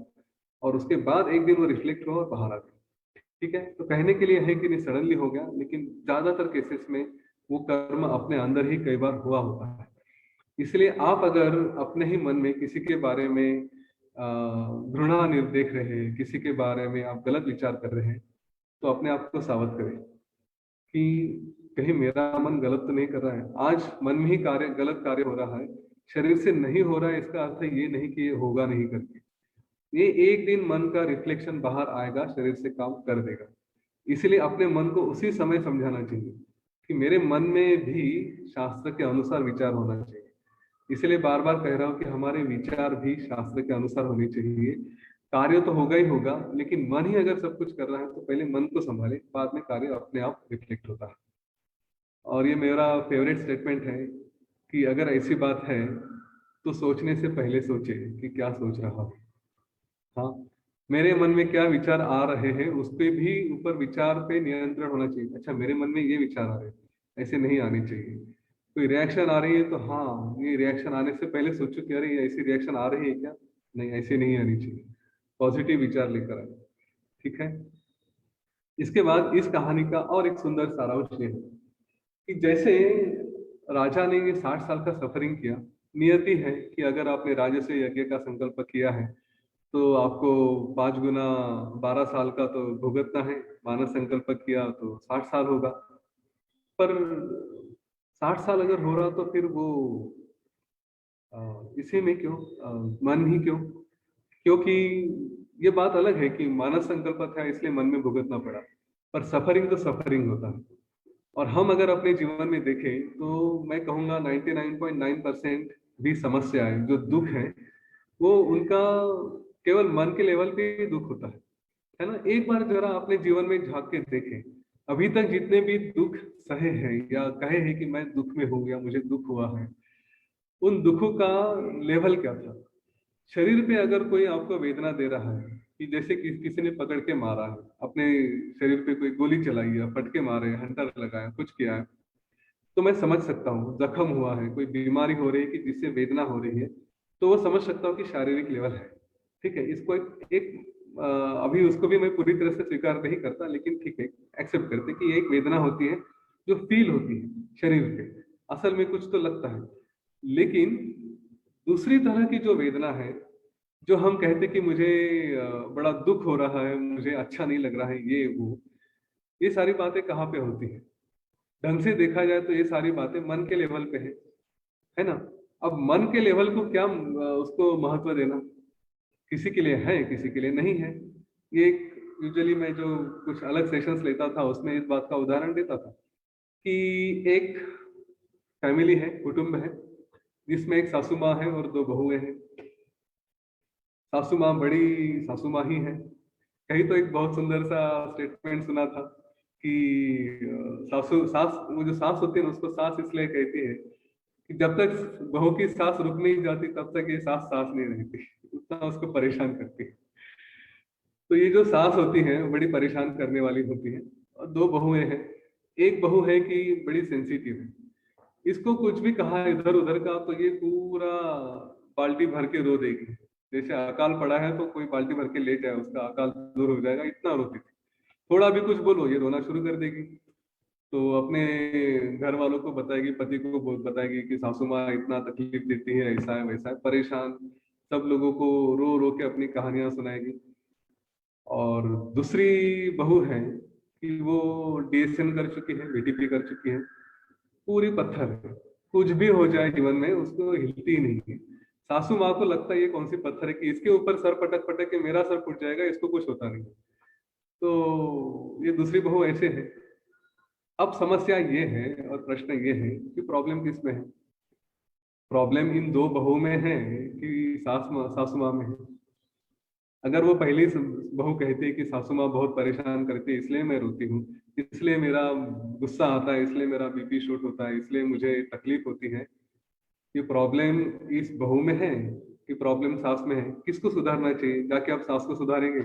और उसके बाद एक दिन वो रिफ्लेक्ट हुआ और बाहर आ गया। ठीक है, तो कहने के लिए है कि नहीं सडनली हो गया, लेकिन ज्यादातर केसेस में वो कर्म अपने अंदर ही कई बार हुआ होता है। इसलिए आप अगर अपने ही मन में किसी के बारे में घृणा देख रहे हैं, किसी के बारे में आप गलत विचार कर रहे हैं, तो अपने आप को सावध करें कि कहीं मेरा मन गलत तो नहीं कर रहा है। आज मन में ही कार्य, गलत कार्य हो रहा है, शरीर से नहीं हो रहा है, इसका अर्थ ये नहीं कि ये होगा नहीं करके। ये एक दिन मन का रिफ्लेक्शन बाहर आएगा, शरीर से काम कर देगा। इसलिए अपने मन को उसी समय समझाना चाहिए कि मेरे मन में भी शास्त्र के अनुसार विचार होना चाहिए। इसलिए बार बार कह रहा हूं कि हमारे विचार भी शास्त्र के अनुसार होने चाहिए। कार्य तो होगा ही होगा, लेकिन मन ही अगर सब कुछ कर रहा है तो पहले मन को संभाले, बाद में कार्य अपने आप रिफ्लेक्ट होता है। और ये मेरा फेवरेट स्टेटमेंट है कि अगर ऐसी बात है तो सोचने से पहले सोचे कि क्या सोच रहा हूँ। हाँ, मेरे मन में क्या विचार आ रहे हैं उस पे भी, ऊपर विचार पे नियंत्रण होना चाहिए। अच्छा, मेरे मन में ये विचार आ रहे हैं, ऐसे नहीं आने चाहिए। कोई रिएक्शन आ रही है तो हाँ, ये रिएक्शन आने से पहले सोचो कि अरे ये ऐसी रिएक्शन आ रही है क्या, नहीं ऐसे नहीं आनी चाहिए, पॉजिटिव विचार लेकर आए। ठीक है। इसके बाद इस कहानी का और एक सुंदर सारांश ये है कि जैसे राजा ने ये 60 साल का सफरिंग किया, नियति है कि अगर आपने राज्य से यज्ञ का संकल्प किया है तो आपको 5 गुना 12 साल का तो भुगतना है। मानस संकल्प किया तो 60 साल होगा। पर 60 साल अगर हो रहा तो फिर वो इसी में क्यों, मन ही क्यों? क्योंकि ये बात अलग है कि मानस संकल्प था इसलिए मन में भुगतना पड़ा, पर सफरिंग तो सफरिंग होता है। और हम अगर अपने जीवन में देखें तो मैं कहूँगा 99.9% भी समस्याएं, जो दुख है, वो उनका केवल मन के लेवल पे ही दुख होता है ना। एक बार जरा अपने जीवन में झांक के देखें, अभी तक जितने भी दुख सहे हैं या कहे हैं कि मैं दुख में हूं या मुझे दुख हुआ है, उन दुखों का लेवल क्या था? शरीर पे अगर कोई आपको वेदना दे रहा है कि जैसे कि किसी ने पकड़ के मारा है, अपने शरीर पे कोई गोली चलाई है, फटके मारे, हंटर लगाया, कुछ किया है, तो मैं समझ सकता हूँ। जख्म हुआ है, कोई बीमारी हो रही है कि जिससे वेदना हो रही है, तो वो समझ सकता हूँ कि शारीरिक लेवल है। ठीक है, इसको अभी उसको भी मैं पूरी तरह से स्वीकार नहीं करता, लेकिन ठीक है, एक्सेप्ट करते कि एक वेदना होती है जो फील होती है शरीर पे, असल में कुछ तो लगता है। लेकिन दूसरी तरह की जो वेदना है, जो हम कहते कि मुझे बड़ा दुख हो रहा है, मुझे अच्छा नहीं लग रहा है, ये वो, ये सारी बातें कहाँ पे होती है? ढंग से देखा जाए तो ये सारी बातें मन के लेवल पे है ना। अब मन के लेवल को क्या उसको महत्व देना? किसी के लिए है, किसी के लिए नहीं है। ये यूजुअली मैं जो कुछ अलग सेशंस लेता था उसमें इस बात का उदाहरण देता था कि एक फैमिली है, कुटुंब है, जिसमें एक सासू माँ है और दो बहुएं हैं। सासू माँ बड़ी सासू माँ ही है। कहीं तो एक बहुत सुंदर सा स्टेटमेंट सुना था कि सासू सास, वो जो सास होती है ना, उसको सास इसलिए कहती है कि जब तक बहू की सांस रुक नहीं जाती तब तक ये सांस सांस नहीं रहती, उतना उसको परेशान करती है। तो ये जो सांस होती है बड़ी परेशान करने वाली होती है। और दो बहुएं हैं। एक बहू है कि बड़ी सेंसिटिव है, इसको कुछ भी कहा इधर उधर का तो ये पूरा बाल्टी भर के रो देगी। जैसे अकाल पड़ा है तो कोई बाल्टी भर के ले जाए, उसका अकाल दूर हो जाएगा, इतना रोती थी। थोड़ा भी कुछ बोलो ये रोना शुरू कर देगी। तो अपने घर वालों को बताएगी, पति को बताएगी कि सासू माँ इतना तकलीफ देती है, ऐसा है वैसा है, परेशान। सब लोगों को रो रो के अपनी कहानियां सुनाएगी। और दूसरी बहू है कि वो डीएसएन कर चुकी है, बीटीपी कर चुकी है, पूरी पत्थर है, कुछ भी हो जाए जीवन में उसको हिलती ही नहीं है। सासू माँ को लगता है ये कौन सी पत्थर है कि इसके ऊपर सर पटक पटक के मेरा सर फूट जाएगा, इसको कुछ होता नहीं। तो ये दूसरी बहू ऐसे है। अब समस्या ये है और प्रश्न ये है कि प्रॉब्लम किस में है? प्रॉब्लम इन दो बहू में है कि सासू माँ में है? अगर वो पहली बहू कहती है कि सासू माँ बहुत परेशान करती है इसलिए मैं रोती हूँ, इसलिए मेरा गुस्सा आता है, इसलिए मेरा बीपी शूट होता है, इसलिए मुझे तकलीफ होती है, ये प्रॉब्लम इस बहू में है कि प्रॉब्लम सांस में है, किसको सुधारना चाहिए? जाके आप सांस को सुधारेंगे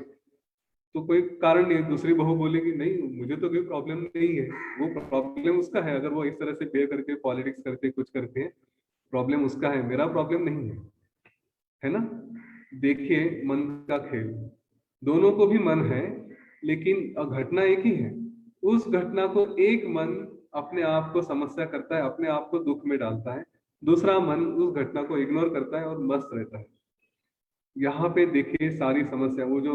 तो कोई कारण नहीं, दूसरी बहू बोलेगी नहीं मुझे तो कोई प्रॉब्लम नहीं है, वो प्रॉब्लम उसका है। अगर वो इस तरह से बिहेव करके पॉलिटिक्स करते कुछ करते हैं, प्रॉब्लम उसका है, मेरा प्रॉब्लम नहीं है ना? देखिए मन का खेल, दोनों को भी मन है, लेकिन घटना एक ही है। उस घटना को एक मन अपने आप को समस्या करता है, अपने आप को दुख में डालता है, दूसरा मन उस घटना को इग्नोर करता है और मस्त रहता है। यहाँ पे देखिए सारी समस्या, वो जो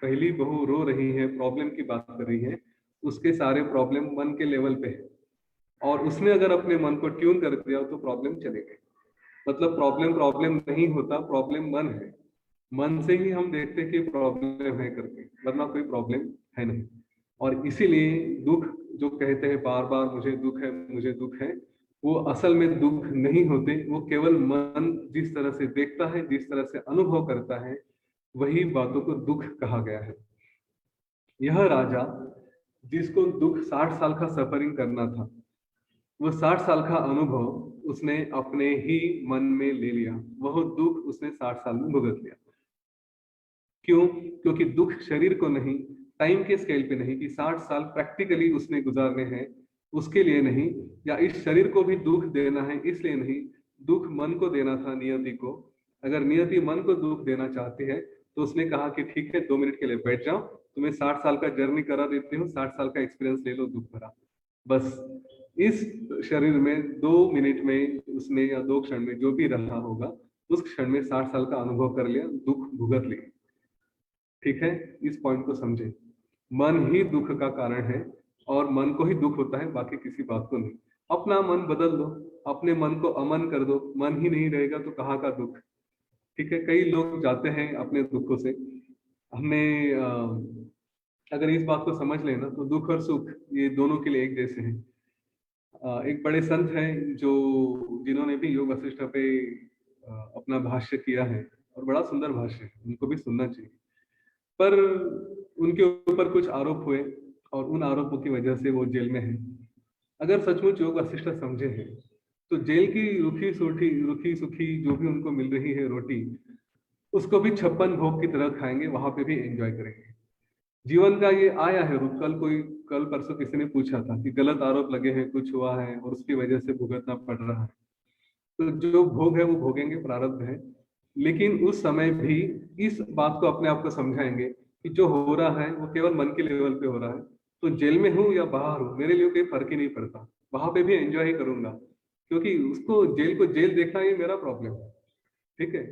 पहली बहू रो रही है, प्रॉब्लम की बात कर रही है, उसके सारे प्रॉब्लम मन के लेवल पे है, और उसने अगर अपने मन को ट्यून कर दिया तो प्रॉब्लम चले गए। मतलब प्रॉब्लम प्रॉब्लम नहीं होता, प्रॉब्लम मन है। मन से ही हम देखते हैं कि प्रॉब्लम है करके, वरना कोई प्रॉब्लम है नहीं। और इसीलिए दुख जो कहते हैं बार बार मुझे दुख है मुझे दुख है, वो असल में दुख नहीं होते, वो केवल मन जिस तरह से देखता है, जिस तरह से अनुभव करता है, वही बातों को दुख कहा गया है। यह राजा जिसको दुख 60 साल का सफरिंग करना था, वो 60 साल का अनुभव उसने अपने ही मन में ले लिया, वह दुख उसने 60 साल में भुगत लिया। क्यों? क्योंकि दुख शरीर को नहीं, टाइम के स्केल पे नहीं, कि 60 साल प्रैक्टिकली उसने गुजारने हैं, उसके लिए नहीं, या इस शरीर को भी दुख देना है इसलिए नहीं, दुख मन को देना था, नियति को। अगर नियति मन को दुख देना चाहती है तो उसने कहा कि ठीक है 2 मिनट के लिए बैठ जाओ, तुम्हें 60 साल का जर्नी करा देती हूँ, 60 साल का एक्सपीरियंस ले लो दुख भरा। बस इस शरीर में 2 मिनट में उसने, या 2 क्षण में जो भी रहा होगा, उस क्षण में 60 साल का अनुभव कर लिया, दुख भुगत लिया। ठीक है, इस पॉइंट को समझे। मन ही दुख का कारण है, और मन को ही दुख होता है, बाकी किसी बात को नहीं। अपना मन बदल दो, अपने मन को अमन कर दो, मन ही नहीं रहेगा तो कहाँ का दुख। ठीक है, कई लोग जाते हैं अपने दुखों से। हमने अगर इस बात को समझ लेना तो दुख और सुख ये दोनों के लिए एक जैसे हैं। एक बड़े संत हैं जो, जिन्होंने भी योग वशिष्ठ पे अपना भाष्य किया है, और बड़ा सुंदर भाष्य है, उनको भी सुनना चाहिए। पर उनके ऊपर कुछ आरोप हुए, और उन आरोपों की वजह से वो जेल में है। अगर सचमुच योग वशिष्ठ समझे हैं तो जेल की रुखी सुखी जो भी उनको मिल रही है रोटी, उसको भी 56 भोग की तरह खाएंगे, वहां पे भी एंजॉय करेंगे। जीवन का ये आया है रूप। कल परसों किसी ने पूछा था कि गलत आरोप लगे हैं, कुछ हुआ है और उसकी वजह से भुगतना पड़ रहा है, तो जो भोग है वो भोगेंगे, प्रारब्ध है। लेकिन उस समय भी इस बात को अपने आप को समझाएंगे कि जो हो रहा है वो केवल मन के लेवल पे हो रहा है, तो जेल में हूँ या बाहर हूँ मेरे लिए कोई फर्क ही नहीं पड़ता, वहां पे भी एंजॉय ही करूंगा, क्योंकि उसको जेल को जेल देखना ये मेरा प्रॉब्लम है। ठीक है,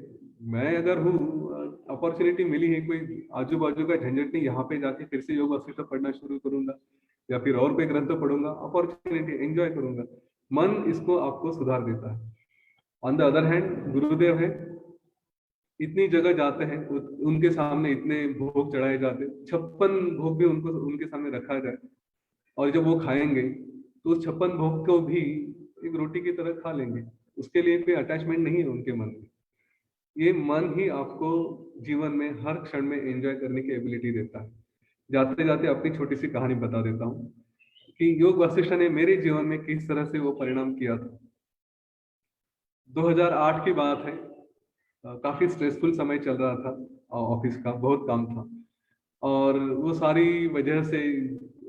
मैं अगर हूँ, अपॉर्चुनिटी मिली है, कोई आजू बाजू का झंझट नहीं, यहाँ पे जाके फिर से योग वशिष्ठ पढ़ना शुरू करूंगा, या फिर और कोई ग्रंथ पढ़ूंगा, अपॉर्चुनिटी एंजॉय करूंगा। मन इसको आपको सुधार देता है। ऑन द अदर हैंड गुरुदेव है, इतनी जगह जाते हैं, उनके सामने इतने भोग चढ़ाए जाते हैं, 56 भोग भी उनको उनके सामने रखा जाए, और जब वो खाएंगे तो उस 56 भोग को भी एक रोटी की तरह खा लेंगे, उसके लिए कोई अटैचमेंट नहीं है उनके मन में। ये मन ही आपको जीवन में हर क्षण में एंजॉय करने की एबिलिटी देता है। जाते जाते अपनी छोटी सी कहानी बता देता हूँ कि योग वशिष्ठ ने मेरे जीवन में किस तरह से वो परिणाम किया था। 2008 की बात है, काफी स्ट्रेसफुल समय चल रहा था, ऑफिस का बहुत काम था, और वो सारी वजह से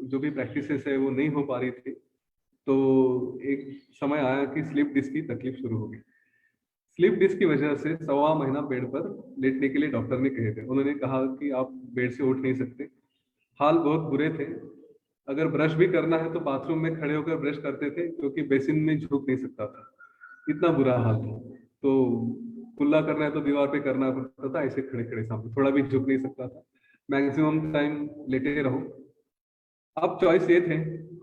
जो भी प्रैक्टिसेस है वो नहीं हो पा रही थी। तो एक समय आया कि स्लिप डिस्क की तकलीफ शुरू हो गई। स्लिप डिस्क की वजह से 1.25 महीना बेड पर लेटने के लिए डॉक्टर ने कहे थे। उन्होंने कहा कि आप बेड से उठ नहीं सकते। हाल बहुत बुरे थे, अगर ब्रश भी करना है तो बाथरूम में खड़े होकर ब्रश करते थे, क्योंकि बेसिन में झुक नहीं सकता था, इतना बुरा हाल था। तो कुल्ला करना है तो दीवार पे करना पड़ता था, ऐसे खड़े खड़े सामने, थोड़ा भी झुक नहीं सकता था, मैक्सिमम टाइम लेटे रहो। अब चॉइस ये थे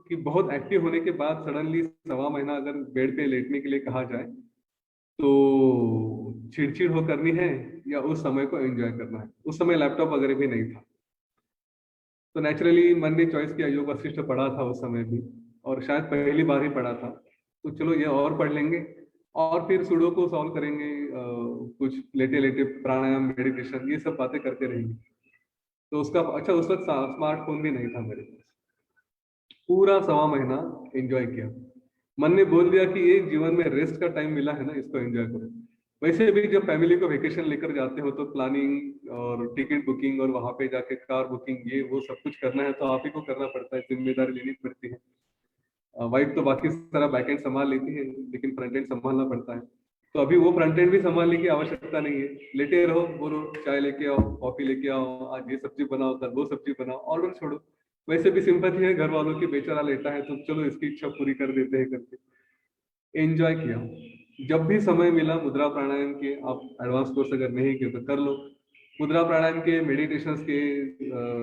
कि बहुत एक्टिव होने के बाद सडनली 1.25 महीना अगर बेड पे लेटने के लिए कहा जाए, तो चिड़चिड़ हो करनी है या उस समय को एंजॉय करना है। उस समय लैपटॉप वगैरह भी नहीं था, तो नेचुरली मन ने चॉइस किया, योग वशिष्ठ पढ़ा था उस समय भी, और शायद पहली बार ही पढ़ा था, तो चलो ये और पढ़ लेंगे, और फिर सुडोकू सॉल्व करेंगे, कुछ लेटे लेटे प्राणायाम मेडिटेशन ये सब बातें करते रहेंगे। तो उसका अच्छा, उस वक्त स्मार्टफोन भी नहीं था मेरे पास। पूरा 1.25 महीना एंजॉय किया। मन ने बोल दिया कि ये जीवन में रेस्ट का टाइम मिला है ना, इसको एंजॉय करो। वैसे भी जब फैमिली को वेकेशन लेकर जाते हो तो प्लानिंग और टिकट बुकिंग और वहां पे जाके कार बुकिंग ये वो सब कुछ करना है, तो आप ही को करना पड़ता है, जिम्मेदारी लेनी पड़ती है। वाइफ तो बाकी सारा बैक एंड संभाल लेती है, लेकिन फ्रंट एंड संभालना पड़ता है। तो अभी वो फ्रंट एंड भी संभालने की आवश्यकता नहीं है, लेटे रहो, बोलो चाय लेके आओ, कॉफी लेके आओ, आज ये सब्जी बनाओ, कल वो सब्जी बनाओ, ऑर्डर छोड़ो। वैसे भी सिंपैथी है घर वालों की, बेचारा लेटा है तो चलो इसकी इच्छा पूरी कर देते हैं करके एंजॉय किया। जब भी समय मिला मुद्रा प्राणायाम के, आप एडवांस कोर्स अगर नहीं किए तो कर लो, मुद्रा प्राणायाम के, मेडिटेशन के,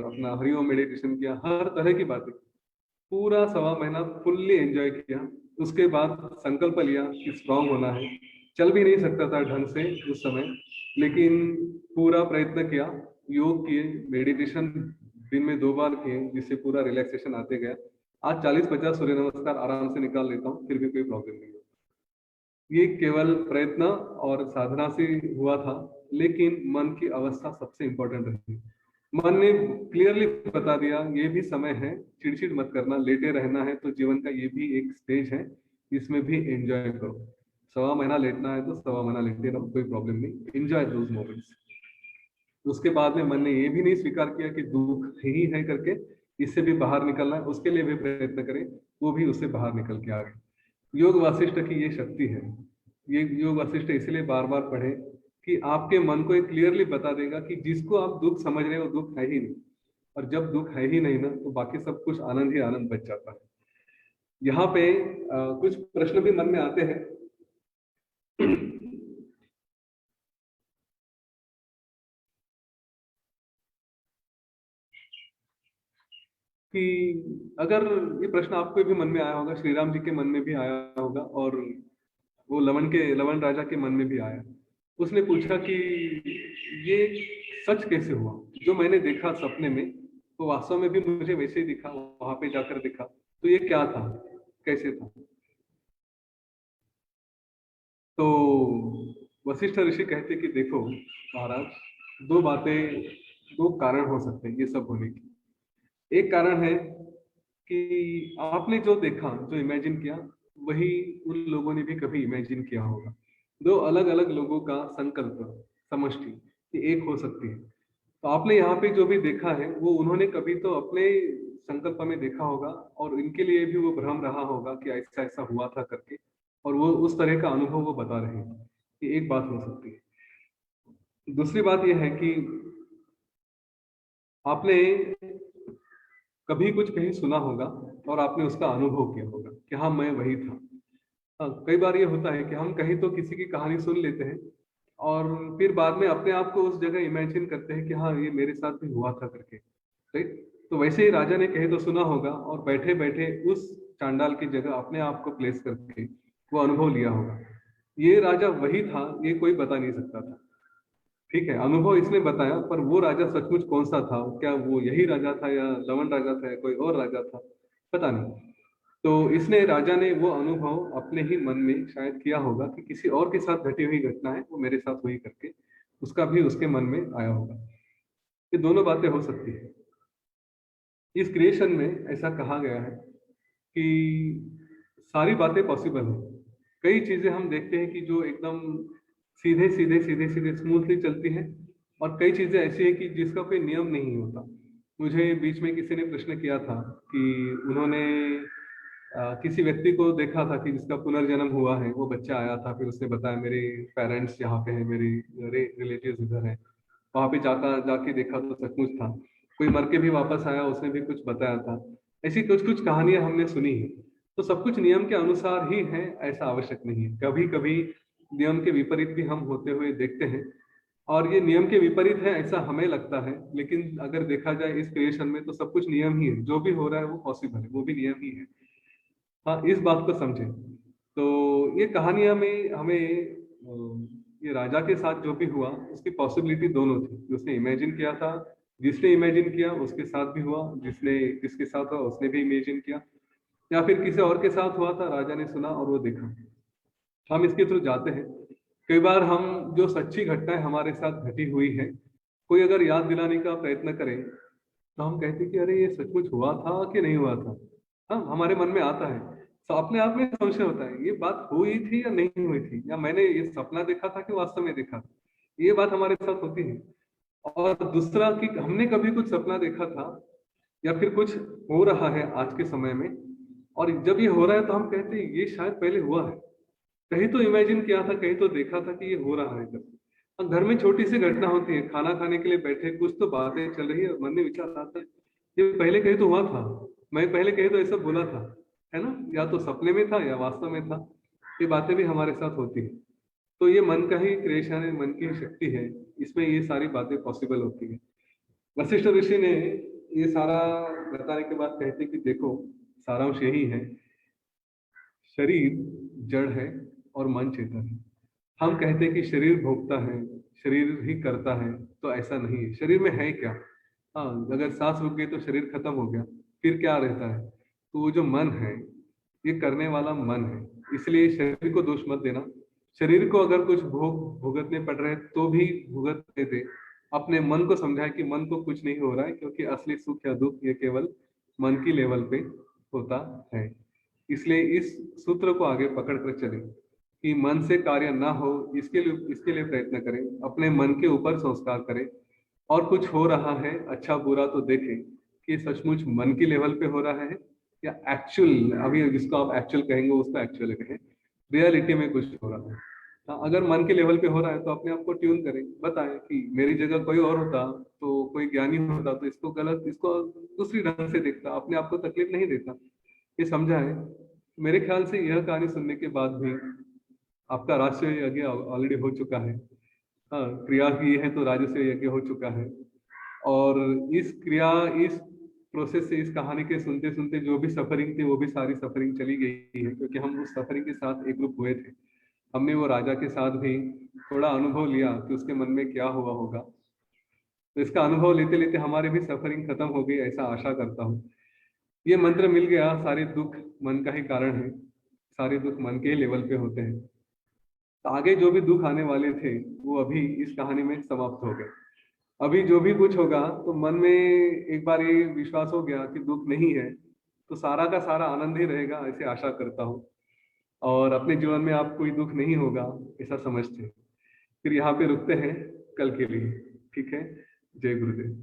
अपना हरिओम मेडिटेशन किया, हर तरह की बातें पूरा सवा महीना फुल्ली एंजॉय किया। उसके बाद संकल्प लिया कि स्ट्रांग होना है। चल भी नहीं सकता था ढंग से उस समय, लेकिन पूरा प्रयत्न किया। योग किए, मेडिटेशन दिन में 2 बार किए, जिससे पूरा रिलैक्सेशन आते गया। आज 40-50 सूर्य नमस्कार आराम से निकाल लेता हूँ, फिर भी कोई प्रॉब्लम नहीं है। ये केवल प्रयत्न और साधना से हुआ था, लेकिन मन की अवस्था सबसे इंपॉर्टेंट रही। मन ने क्लियरली बता दिया ये भी समय है, चिड़चिड़ मत करना, लेटे रहना है तो जीवन का ये भी एक स्टेज है, इसमें भी एंजॉय करो। सवा महीना लेटना है तो सवा महीना लेटे रहो, कोई प्रॉब्लम नहीं, एंजॉय दोज मोमेंट्स। उसके बाद में मन ने ये भी नहीं स्वीकार किया कि दुख ही है करके, इससे भी बाहर निकलना है, उसके लिए भी प्रयत्न करें, वो भी उससे बाहर निकल के आ गए। योग वासिष्ठ की ये शक्ति है। ये योग वासिष्ठ इसलिए बार बार पढ़े कि आपके मन को एक क्लियरली बता देगा कि जिसको आप दुख समझ रहे हो वो दुख है ही नहीं, और जब दुख है ही नहीं ना तो बाकी सब कुछ आनंद ही आनंद बच जाता है। यहाँ पे कुछ प्रश्न भी मन में आते हैं कि अगर ये प्रश्न आपको भी मन में आया होगा, श्री राम जी के मन में भी आया होगा, और वो लवण राजा के मन में भी आया। उसने पूछा कि ये सच कैसे हुआ, जो मैंने देखा सपने में वो वास्तव में भी मुझे वैसे ही दिखा, वहां पे जाकर देखा, तो ये क्या था, कैसे था। तो वशिष्ठ ऋषि कहते कि देखो महाराज, दो बातें, दो कारण हो सकते हैं ये सब होने की। एक कारण है कि आपने जो देखा, जो इमेजिन किया, वही उन लोगों ने भी कभी इमेजिन किया होगा। दो अलग अलग लोगों का संकल्प, समष्टि, ये एक हो सकती है। तो आपने यहाँ पे जो भी देखा है वो उन्होंने कभी तो अपने संकल्प में देखा होगा, और इनके लिए भी वो भ्रम रहा होगा कि ऐसा ऐसा हुआ था करके, और वो उस तरह का अनुभव वो बता रहे हैं। ये एक बात हो सकती है। दूसरी बात यह है कि आपने कभी कुछ कहीं सुना होगा और आपने उसका अनुभव किया होगा कि हाँ मैं वही था। हाँ, कई बार ये होता है कि हम कहीं तो किसी की कहानी सुन लेते हैं, और फिर बाद में अपने आप को उस जगह इमेजिन करते हैं कि हाँ ये मेरे साथ भी हुआ था करके, राइट। तो वैसे ही राजा ने कहीं तो सुना होगा और बैठे बैठे उस चांडाल की जगह अपने आप को प्लेस करके वो अनुभव लिया होगा। ये राजा वही था, ये कोई बता नहीं सकता था। ठीक है, अनुभव इसने बताया, पर वो राजा सचमुच कौन सा था, क्या वो यही राजा था या लवण राजा था या कोई और राजा था, पता नहीं। तो इसने, राजा ने वो अनुभव अपने ही मन में शायद किया होगा कि किसी और के साथ घटी हुई घटना है, वो मेरे साथ हुई करके, उसका भी उसके मन में आया होगा। ये दोनों बातें हो सकती है। इस क्रिएशन में ऐसा कहा गया है कि सारी बातें पॉसिबल है। कई चीजें हम देखते हैं कि जो एकदम सीधे सीधे सीधे सीधे स्मूथली चलती हैं, और कई चीजें ऐसी है कि जिसका कोई नियम नहीं होता। मुझे बीच में किसी ने प्रश्न किया था कि उन्होंने किसी व्यक्ति को देखा था कि जिसका पुनर्जन्म हुआ है, वो बच्चा आया था, फिर उसने बताया मेरे पेरेंट्स यहाँ पे हैं, मेरी रिलेटिव्स इधर हैं। वहां पे जाके देखा तो सचमुच था। कोई मर के भी वापस आया, उसने भी कुछ बताया था। ऐसी कुछ कुछ कहानियां हमने सुनी है। तो सब कुछ नियम के अनुसार ही है ऐसा आवश्यक नहीं है, कभी कभी नियम के विपरीत भी हम होते हुए देखते हैं। और ये नियम के विपरीत है ऐसा हमें लगता है, लेकिन अगर देखा जाए इस क्रिएशन में तो सब कुछ नियम ही है, जो भी हो रहा है वो पॉसिबल है, वो भी नियम ही है। हाँ, इस बात को समझें। तो ये कहानियां में हमें ये राजा के साथ जो भी हुआ उसकी पॉसिबिलिटी दोनों थी, उसने इमेजिन किया था, जिसने इमेजिन किया उसके साथ भी हुआ, जिसने जिसके साथ हुआ उसने भी इमेजिन किया, या फिर किसी और के साथ हुआ था, राजा ने सुना और वो देखा। हम इसके थ्रू जाते हैं। कई बार हम जो सच्ची घटनाएं हमारे साथ घटी हुई है, कोई अगर याद दिलाने का प्रयत्न करे तो हम कहते हैं कि अरे ये सचमुच हुआ था कि नहीं हुआ था। हाँ, हमारे मन में आता है। तो अपने आप में संशय होता है, ये बात हुई थी या नहीं हुई थी, या मैंने ये सपना देखा था कि वास्तव में देखा था। ये बात हमारे साथ होती है। और दूसरा कि हमने कभी कुछ सपना देखा था या फिर कुछ हो रहा है आज के समय में, और जब ये हो रहा है तो हम कहते हैं ये शायद पहले हुआ है, कहीं तो इमेजिन किया था, कहीं तो देखा था कि ये हो रहा है। जब और घर में छोटी सी घटना होती है, खाना खाने के लिए बैठे, कुछ तो बातें चल रही है, मन में विचार आता है ये पहले कहीं तो हुआ था, मैं पहले कहीं तो ऐसा बोला था, है ना, या तो सपने में था या वास्तव में था। ये बातें भी हमारे साथ होती है। तो ये मन का ही क्रिएशन है, मन की ही शक्ति है, इसमें ये सारी बातें पॉसिबल होती है। वशिष्ठ ऋषि ने ये सारा बताने के बाद कहते कि देखो, सारांश यही है, शरीर जड़ है और मन चेतन है। हम कहते हैं कि शरीर भोगता है, शरीर ही करता है, तो ऐसा नहीं है। शरीर में है क्या? हाँ, अगर सांस रुक गई तो शरीर खत्म हो गया, फिर क्या रहता है? तो वो जो मन है, ये करने वाला मन है। इसलिए शरीर को दोष मत देना। शरीर को अगर कुछ भुगतने पड़ रहे हैं तो भी भुगतने दे। अपने मन को समझाए कि मन को कुछ नहीं हो रहा है, क्योंकि असली सुख या दुख ये केवल मन की लेवल पे होता है। इसलिए इस सूत्र को आगे पकड़ कर चले कि मन से कार्य ना हो, इसके लिए प्रयत्न करें, अपने मन के ऊपर संस्कार करें, और कुछ हो रहा है अच्छा बुरा तो देखें कि सचमुच मन की लेवल पे हो रहा है या एक्चुअल, अभी जिसको आप एक्चुअल कहेंगे उसको एक्चुअल कहें, रियलिटी में कुछ हो रहा है। हाँ, अगर मन के लेवल पे हो रहा है तो अपने आप को ट्यून करें, बताएं कि मेरी जगह कोई और होता, तो कोई ज्ञानी होता तो इसको गलत, इसको दूसरी ढंग से देखता, अपने आप को तकलीफ नहीं देता। ये समझा है। मेरे ख्याल से यह कहानी सुनने के बाद भी आपका राष्ट्रीय यज्ञ ऑलरेडी हो चुका है। हाँ, क्रिया की है तो राजस्व यज्ञ हो चुका है। और इस क्रिया, इस प्रोसेस से, इस कहानी के सुनते सुनते जो भी सफरिंग थी वो भी सारी सफरिंग चली गई है, क्योंकि हम उस सफरिंग के साथ एक ग्रुप हुए थे। हमने वो राजा के साथ भी थोड़ा अनुभव लिया कि उसके मन में क्या हुआ होगा। तो इसका अनुभव लेते लेते हमारी भी सफरिंग खत्म हो गई, ऐसा आशा करता हूँ। ये मंत्र मिल गया, सारे दुख मन का ही कारण है, सारे दुख मन के ही लेवल पे होते हैं। तो आगे जो भी दुख आने वाले थे वो अभी इस कहानी में समाप्त हो गए। अभी जो भी कुछ होगा तो मन में एक बार ये विश्वास हो गया कि दुख नहीं है, तो सारा का सारा आनंद ही रहेगा, ऐसे आशा करता हूँ। और अपने जीवन में आप कोई दुख नहीं होगा ऐसा समझते हैं। फिर यहाँ पे रुकते हैं कल के लिए। ठीक है। जय गुरुदेव।